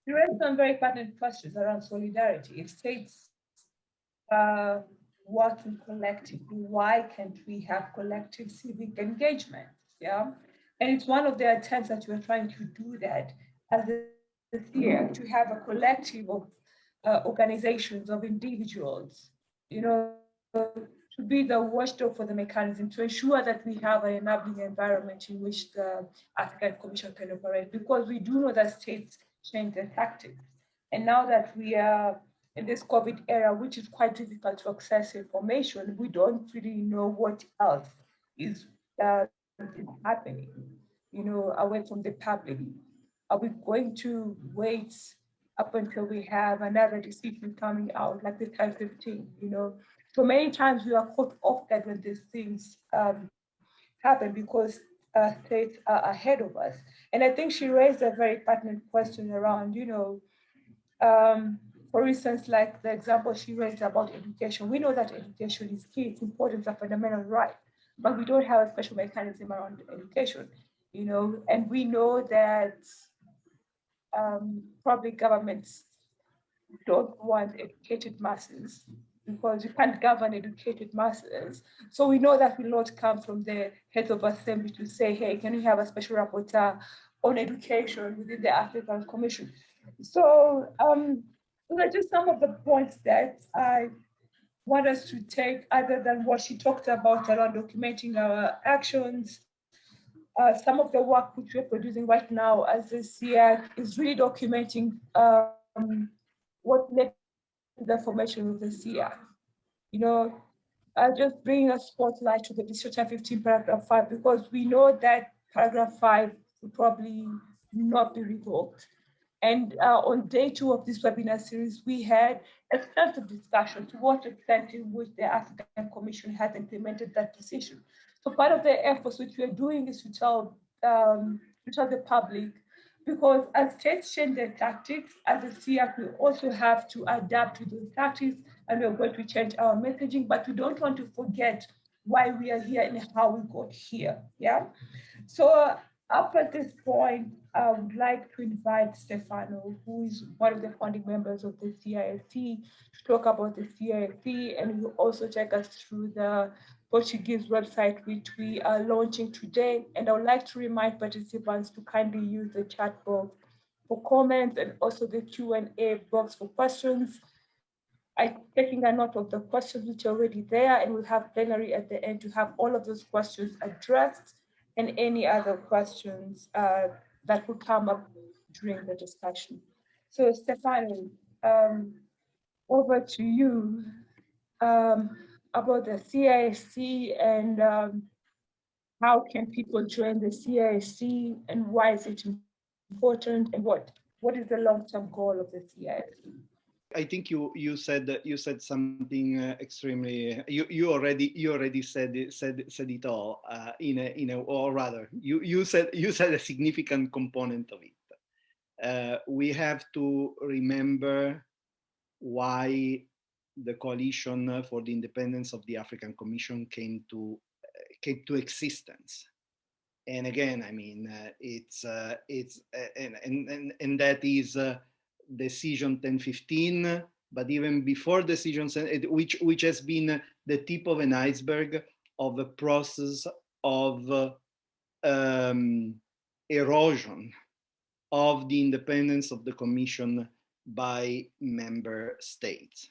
A: there are some very pertinent questions around solidarity. If states working collectively, why can't we have collective civic engagement? Yeah, and it's one of the attempts that we're trying to do that as a CIAC, to have a collective of organizations, of individuals, to be the watchdog for the mechanism, to ensure that we have an enabling environment in which the African Commission can operate, because we do know that states change their tactics. And now that we are in this COVID era, which is quite difficult to access information, we don't really know what else is happening, away from the public. Are we going to wait up until we have another decision coming out, like the 1015, So many times we are caught off guard when these things happen, because states are ahead of us. And I think she raised a very pertinent question around, for instance, like the example she raised about education. We know that education is key, it's important, it's a fundamental right, but we don't have a special mechanism around education, and we know that probably governments don't want educated masses, because you can't govern educated masses. So we know that will not come from the heads of assembly to say, hey, can we have a special rapporteur on education within the African Commission? So those are just some of the points that I want us to take, other than what she talked about around documenting our actions. Some of the work which we're producing right now as a CIAC is really documenting what led to the formation of the CIAC. Just bringing a spotlight to the Decision 15 paragraph 5, because we know that paragraph 5 will probably not be revoked. And on day 2 of this webinar series, we had extensive discussion to what extent in which the African Commission has implemented that decision. So part of the efforts which we are doing is to tell the public, because as states change their tactics, as a CIAC, we also have to adapt to those tactics, and we're going to change our messaging, but we don't want to forget why we are here and how we got here, yeah? So up at this point, I would like to invite Stefano, who is one of the founding members of the CIAC, to talk about the CIAC, and he will also take us through the Portuguese website, which we are launching today. And I would like to remind participants to kindly use the chat box for comments, and also the Q&A box for questions. I'm taking a note of the questions which are already there, and we'll have plenary at the end to have all of those questions addressed, and any other questions that will come up during the discussion. So Stefano, over to you about the CIAC, and how can people join the CIAC, and why is it important, and what is the long-term goal of the CIAC?
D: I think you said something extremely. You already said it all or rather you said a significant component of it. We have to remember why the Coalition for the Independence of the African Commission came to existence. And again, I mean, it's and that is. Decision 1015, but even before decision, which has been the tip of an iceberg of a process of erosion of the independence of the Commission by member states.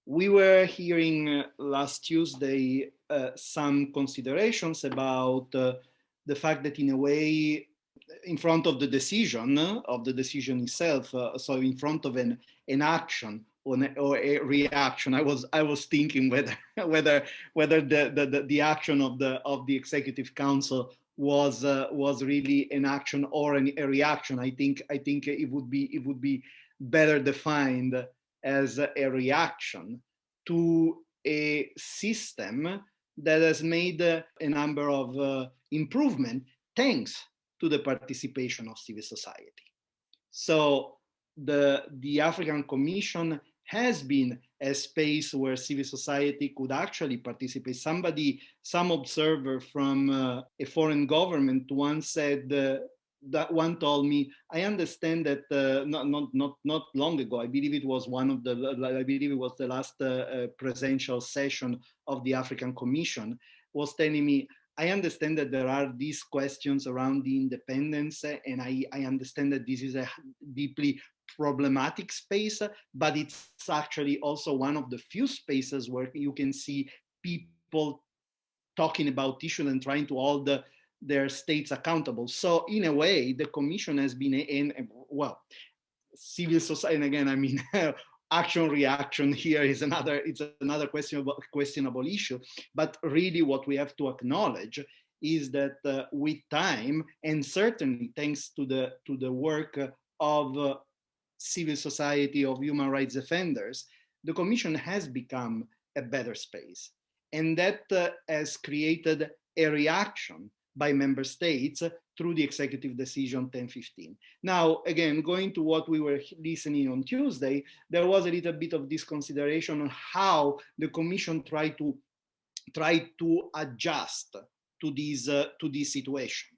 D: We were hearing last Tuesday some considerations about the fact that, in a way, in front of the decision itself, so in front of an action or a reaction. I was thinking whether the action of the Executive Council was really an action or a reaction. I think it would be better defined as a reaction to a system that has made a number of improvements thanks to the participation of civil society. So the African Commission has been a space where civil society could actually participate. Some observer from a foreign government once said, that one told me, I understand that not long ago, I believe it was the last presidential session of the African Commission, was telling me, I understand that there are these questions around the independence, and I understand that this is a deeply problematic space, but it's actually also one of the few spaces where you can see people talking about issues and trying to hold their states accountable. So in a way, the Commission has been civil society, and again, I mean, action reaction here is another questionable issue. But really what we have to acknowledge is that with time, and certainly thanks to the work of civil society, of human rights defenders, the Commission has become a better space. And that has created a reaction by member states through the Executive Decision 1015. Now, again, going to what we were listening on Tuesday, there was a little bit of this consideration on how the Commission tried to adjust to this situation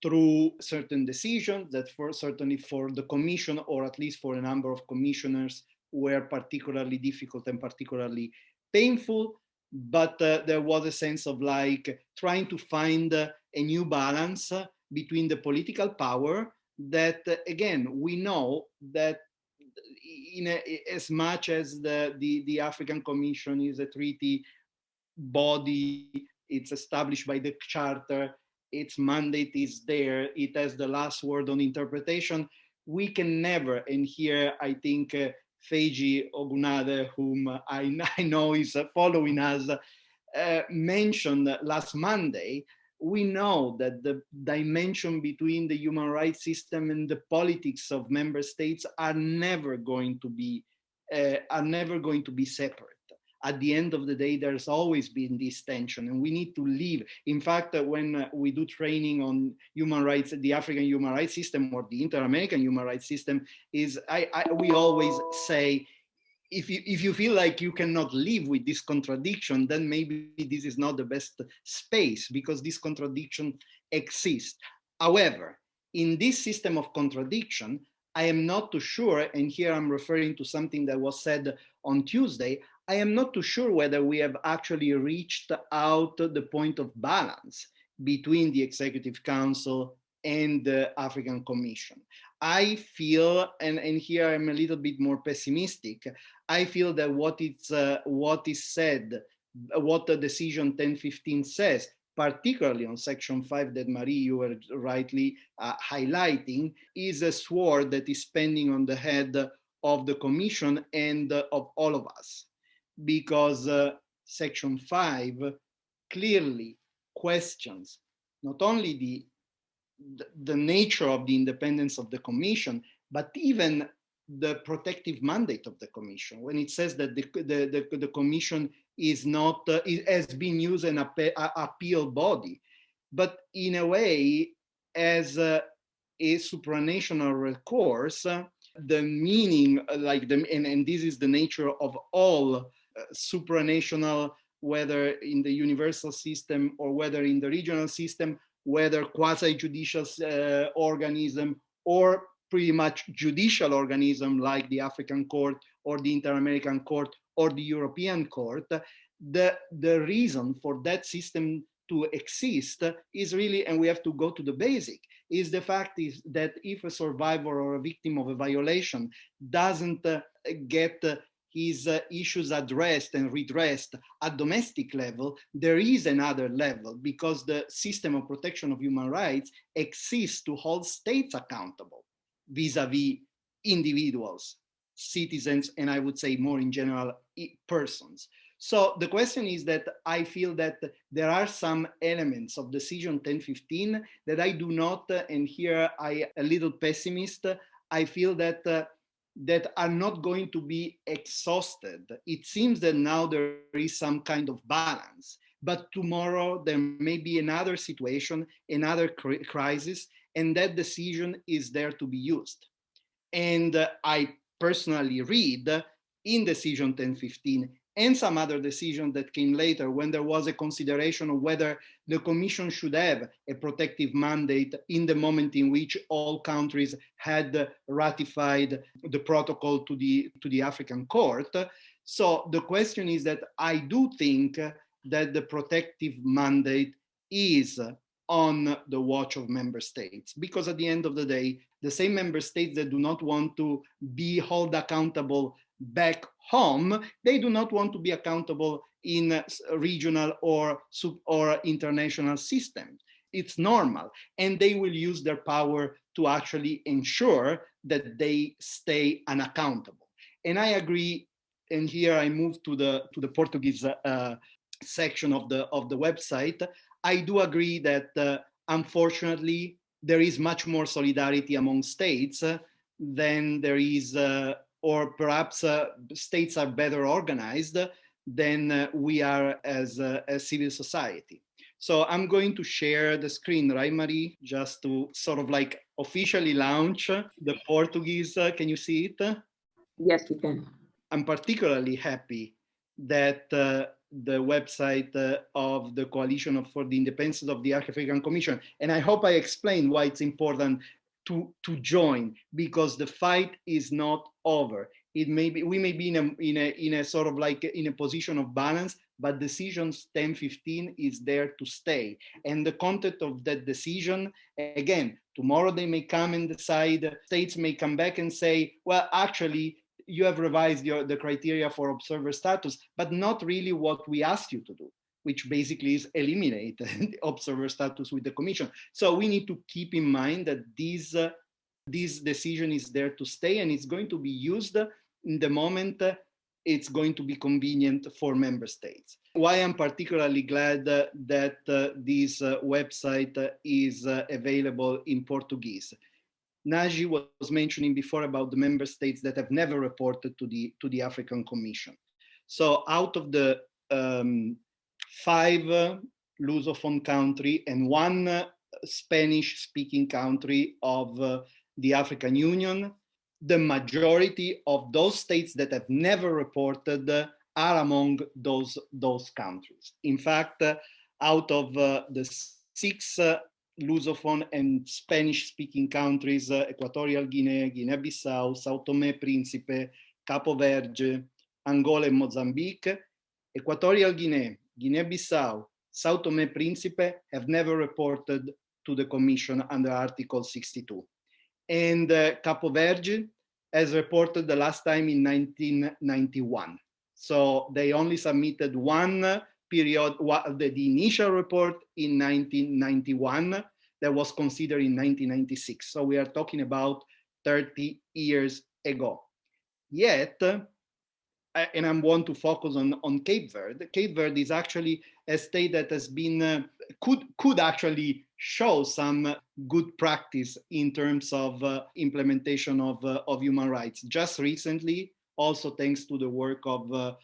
D: through certain decisions that certainly for the Commission, or at least for a number of commissioners, were particularly difficult and particularly painful. But there was a sense of like trying to find a new balance between the political power that, again, we know that as much as the African Commission is a treaty body, it's established by the Charter, its mandate is there, it has the last word on interpretation, we can never, and here I think Feiji Ogunade, whom I know is following us, mentioned last Monday, we know that the dimension between the human rights system and the politics of member states are never going to be separate. At the end of the day, there's always been this tension, and we need to live. In fact, when we do training on human rights, the African human rights system or the Inter-American human rights system, we always say, if you feel like you cannot live with this contradiction, then maybe this is not the best space, because this contradiction exists. However, in this system of contradiction, I am not too sure, and here I'm referring to something that was said on Tuesday, I am not too sure whether we have actually reached out the point of balance between the Executive Council and the African Commission. I feel, and here I'm a little bit more pessimistic, I feel that what is said, what the decision 1015 says, particularly on Section 5 that Marie, you were rightly highlighting, is a sword that is pending on the head of the Commission and of all of us. Because Section 5 clearly questions not only the nature of the independence of the Commission, but even the protective mandate of the Commission, when it says that the Commission is not, has been used as an appeal body, but in a way as a supranational recourse, the meaning, and this is the nature of all supranational, whether in the universal system or whether in the regional system, whether quasi-judicial organism or pretty much judicial organism like the African Court or the Inter-American Court or the European Court, the reason for that system to exist is really, and we have to go to the basic, is the fact is that if a survivor or a victim of a violation doesn't get his issues addressed and redressed at domestic level, there is another level, because the system of protection of human rights exists to hold states accountable vis-a-vis individuals citizens, and I would say more in general, persons. So the question is that I feel that there are some elements of Decision 1015 that I do not, and here I a little pessimist, I feel that that are not going to be exhausted. It seems that now there is some kind of balance, but tomorrow there may be another situation, another crisis, and that decision is there to be used. And I personally read in Decision 1015 and some other decision that came later when there was a consideration of whether the Commission should have a protective mandate in the moment in which all countries had ratified the protocol to the African Court. So the question is that I do think that the protective mandate is on the watch of member states, because at the end of the day, the same member states that do not want to be held accountable back home, they do not want to be accountable in regional or international systems. It's normal, and they will use their power to actually ensure that they stay unaccountable. And I agree, and here I move to the Portuguese section of the website. I do agree that unfortunately there is much more solidarity among states than there is, or perhaps states are better organized than we are as civil society. So I'm going to share the screen, right, Marie, just to sort of like officially launch the Portuguese. Can you see it?
E: Yes, we can.
D: I'm particularly happy that the website of the Coalition for the Independence of the African Commission, and I hope I explained why it's important to join, because the fight is not over. It may be, we may be in a sort of like in a position of balance, but decisions 1015 is there to stay. And the content of that decision, again, tomorrow they may come and decide, states may come back and say, well, actually, you have revised the criteria for observer status, but not really what we asked you to do, which basically is eliminate the observer status with the Commission. So we need to keep in mind that this decision is there to stay, and it's going to be used in the moment it's going to be convenient for member states. Why I'm particularly glad that this website is available in Portuguese. Naji was mentioning before about the member states that have never reported to the African Commission. So out of the 5 Lusophone country and 1 Spanish-speaking country of the African Union, the majority of those states that have never reported are among those countries. In fact, out of the 6 Lusophone and Spanish-speaking countries, Equatorial Guinea, Guinea-Bissau, Sao Tome Principe, Capo Verde, Angola and Mozambique, Equatorial Guinea, Guinea-Bissau, Sao Tome Principe have never reported to the Commission under Article 62. And Capo Verde has reported the last time in 1991. So they only submitted one period, the initial report in 1991 that was considered in 1996. So we are talking about 30 years ago. Yet, and I want to focus on Cape Verde. Cape Verde is actually a state that has been, could actually show some good practice in terms of implementation of human rights. Just recently, also thanks to the work of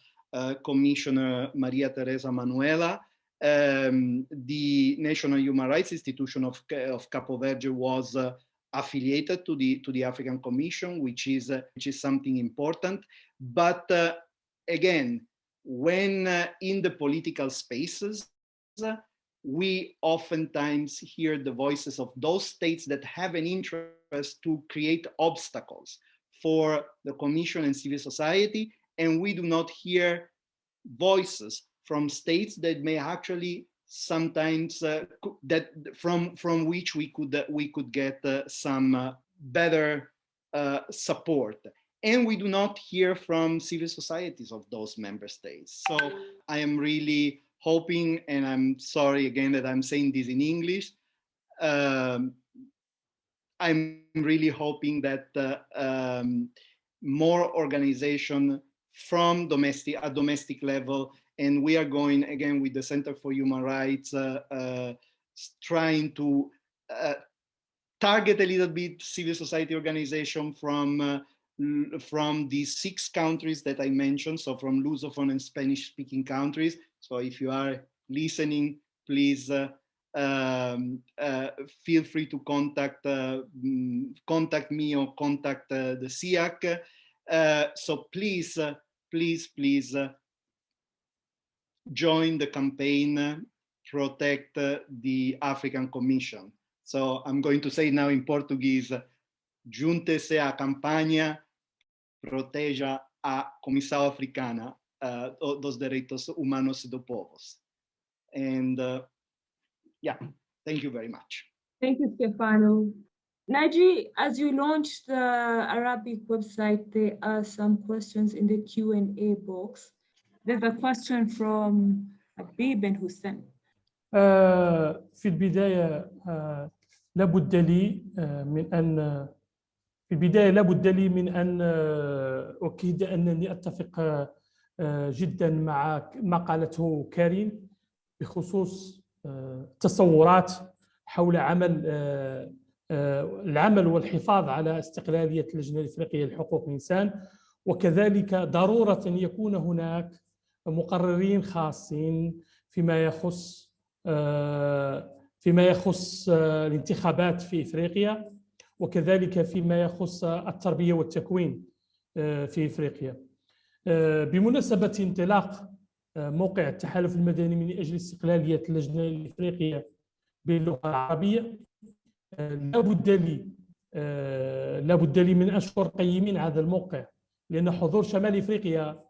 D: Commissioner Maria Teresa Manuela, the National Human Rights Institution of Capo Verde was affiliated to the African Commission, which is something important. But again, when in the political spaces, we oftentimes hear the voices of those states that have an interest to create obstacles for the Commission and civil society, and we do not hear voices from states that may actually sometimes that from which we could get some better support. And we do not hear from civil societies of those member states. So I am really hoping, and I'm sorry again that I'm saying this in English, I'm really hoping that more organization from domestic level. And we are going again with the Center for Human Rights, trying to target a little bit civil society organization from these 6 countries that I mentioned, so from Lusophone and Spanish-speaking countries. So if you are listening, please feel free to contact me or contact the CIAC. So please join the campaign, protect the African Commission. So I'm going to say now in Portuguese, junte-se à campanha, proteja a Comissão Africana dos Direitos Humanos do Povos. And yeah, thank you very much.
A: Thank you, Stefano. Naji, as you launched the Arabic website, there are some questions in the Q&A box. There's a question from Habib and Hussein.
C: في البداية لابد لي من أن أكيد أنني أتفق جدا مع ما قالته كارين بخصوص تصورات حول العمل والحفاظ على استقلالية اللجنة الإفريقية لحقوق الإنسان، وكذلك ضرورة أن يكون هناك مقررين خاصين فيما يخص الانتخابات في إفريقيا، وكذلك فيما يخص التربية والتكوين في إفريقيا. بمناسبة انطلاق موقع التحالف المدني من أجل استقلالية اللجنة الإفريقية باللغة العربية، لابد لي من أشكر قيمين هذا الموقع، لأن حضور شمال إفريقيا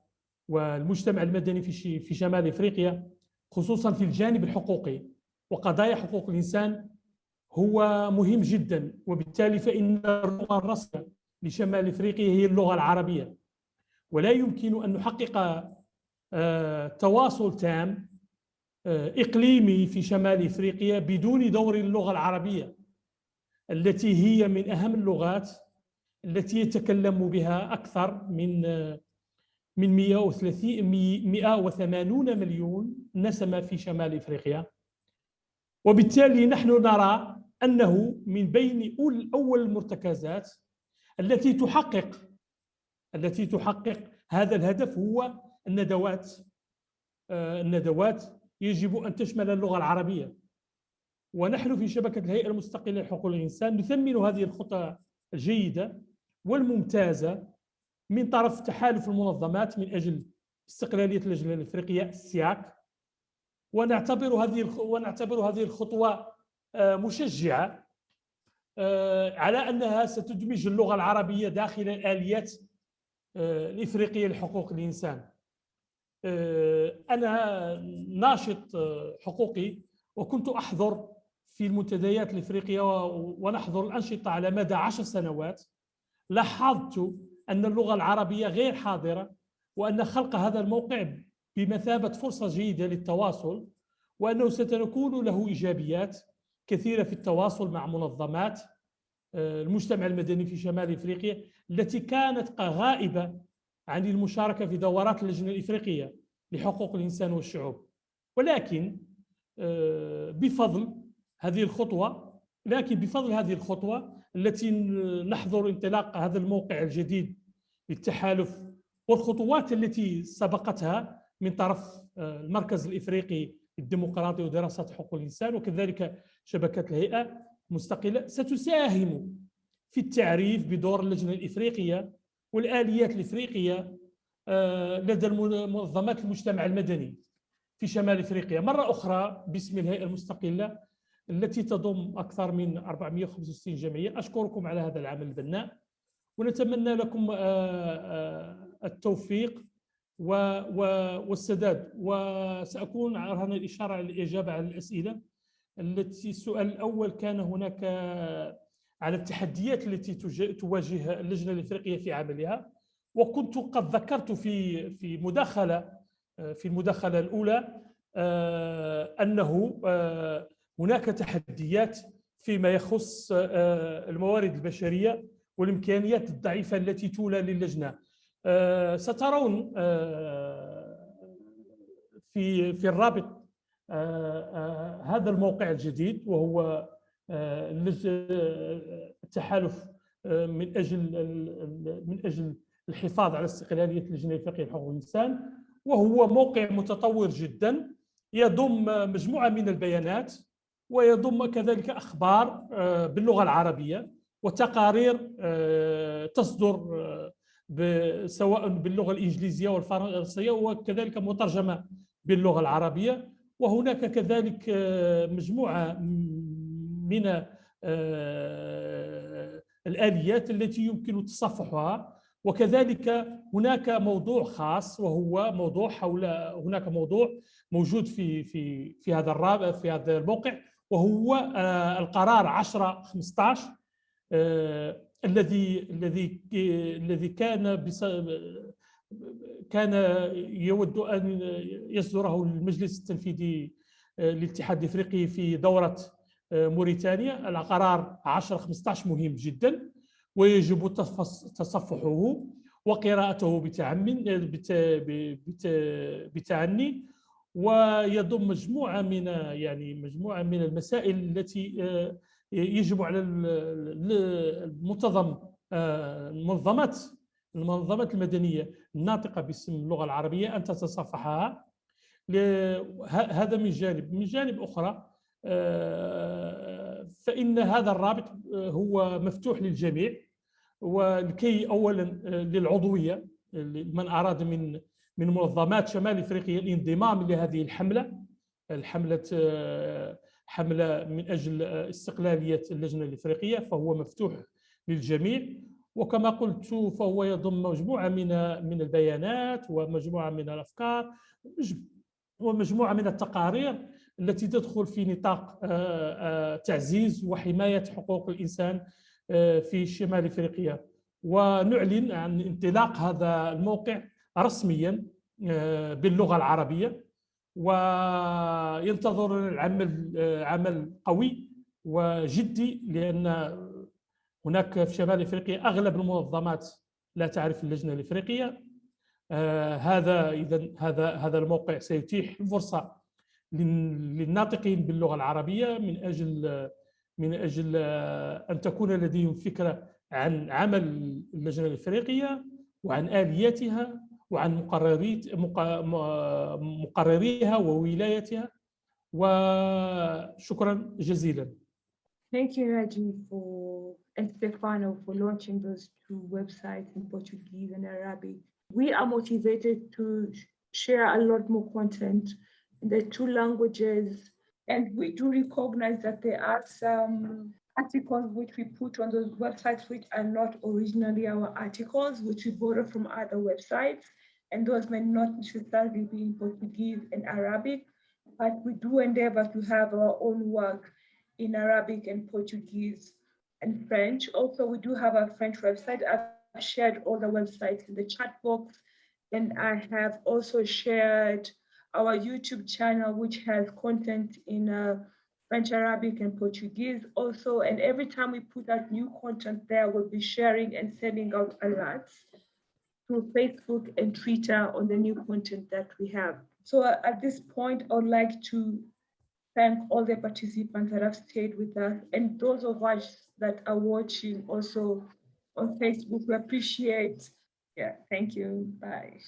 C: والمجتمع المدني في شمال إفريقيا خصوصا في الجانب الحقوقي وقضايا حقوق الإنسان هو مهم جدا، وبالتالي فإن اللغة الرسمية لشمال إفريقيا هي اللغة العربية، ولا يمكن أن نحقق تواصل تام إقليمي في شمال إفريقيا بدون دور اللغة العربية التي هي من أهم اللغات التي يتكلم بها أكثر من 180 مليون نسمة في شمال إفريقيا. وبالتالي نحن نرى أنه من بين أول المرتكزات التي تحقق هذا الهدف هو الندوات يجب أن تشمل اللغة العربية. ونحن في شبكة الهيئة المستقلة لحقوق الإنسان نثمن هذه الخطة الجيدة والممتازة من طرف تحالف المنظمات من أجل استقلالية اللجنة الإفريقية السياك، ونعتبر هذه الخطوة مشجعة على أنها ستدمج اللغة العربية داخل الآليات الإفريقية لحقوق الإنسان. أنا ناشط حقوقي وكنت أحضر في المنتديات الإفريقية ونحضر الأنشطة على مدى 10 سنوات. لاحظت أن اللغة العربية غير حاضرة، وأن خلق هذا الموقع بمثابة فرصة جيدة للتواصل، وأنه ستكون له إيجابيات كثيرة في التواصل مع منظمات المجتمع المدني في شمال إفريقيا التي كانت غائبة عن المشاركة في دورات اللجنة الإفريقية لحقوق الإنسان والشعوب. ولكن بفضل هذه الخطوة التي نحضر انطلاق هذا الموقع الجديد للتحالف والخطوات التي سبقتها من طرف المركز الإفريقي للديمقراطية ودراسات حقوق الإنسان وكذلك شبكة الهيئة المستقلة، ستساهم في التعريف بدور اللجنة الإفريقية والآليات الإفريقية لدى منظمات المجتمع المدني في شمال إفريقيا مرة أخرى باسم الهيئة المستقلة التي تضم أكثر من 465 جمعية. أشكركم على هذا العمل البناء، ونتمنى لكم التوفيق والسداد. وسأكون رهن الإشارة على الإجابة على الأسئلة التي السؤال الأول كان هناك على التحديات التي تواجه اللجنة الإفريقية في عملها، وكنت قد ذكرت في المداخلة الأولى أنه هناك تحديات فيما يخص الموارد البشرية والإمكانيات الضعيفة التي تولى للجنة. سترون في الرابط هذا الموقع الجديد، وهو التحالف من أجل الحفاظ على استقلالية اللجنة الإفريقية لحقوق الإنسان، وهو موقع متطور جدا يضم مجموعة من البيانات، ويضم كذلك أخبار باللغة العربية وتقارير تصدر سواء باللغة الإنجليزية والفرنسية وكذلك مترجمة باللغة العربية. وهناك كذلك مجموعة من الآليات التي يمكن تصفحها، وكذلك هناك موضوع خاص وهو موضوع هناك موضوع موجود في هذا الرابط في هذا الموقع، وهو القرار 1015 الذي كان يود أن يصدره المجلس التنفيذي للاتحاد الافريقي في دورة موريتانيا. القرار 1015 مهم جدا، ويجب تصفحه وقراءته بتعني، ويضم مجموعة من المسائل التي يجب على المنظمات المدنية الناطقة باسم اللغة العربية أن تتصفحها. هذا من جانب. من جانب أخرى فإن هذا الرابط هو مفتوح للجميع، ولكي أولا للعضوية من أراد من منظمات شمال إفريقيا الانضمام لهذه حملة من أجل استقلالية اللجنة الإفريقية، فهو مفتوح للجميع. وكما قلت فهو يضم مجموعة من البيانات ومجموعة من الأفكار ومجموعة من التقارير التي تدخل في نطاق تعزيز وحماية حقوق الإنسان في شمال إفريقيا. ونعلن عن انطلاق هذا الموقع رسميا باللغة العربية، وينتظر العمل عمل قوي وجدي، لأن هناك في شمال إفريقيا أغلب المنظمات لا تعرف اللجنة الإفريقية. هذا الموقع سيتيح الفرصة للناطقين باللغة العربية من أجل أن تكون لديهم فكرة عن عمل اللجنة الإفريقية وعن آلياتها وعن مقرريها وولايتها. وشكرا جزيلا.
A: Thank you, Raji, and Stefano for launching those two websites in Portuguese and Arabic. We are motivated to share a lot more content in the two languages, and we do recognize that there are some articles which we put on those websites which are not originally our articles, which we borrow from other websites, and those may not necessarily be in Portuguese and Arabic, but we do endeavor to have our own work in Arabic and Portuguese and French. Also, we do have a French website. I've shared all the websites in the chat box, and I have also shared our YouTube channel, which has content in French, Arabic, and Portuguese also. And every time we put out new content there, we'll be sharing and sending out alerts through Facebook and Twitter on the new content that we have. So at this point, I would like to thank all the participants that have stayed with us, and those of us that are watching also on Facebook. We appreciate. Yeah, thank you. Bye.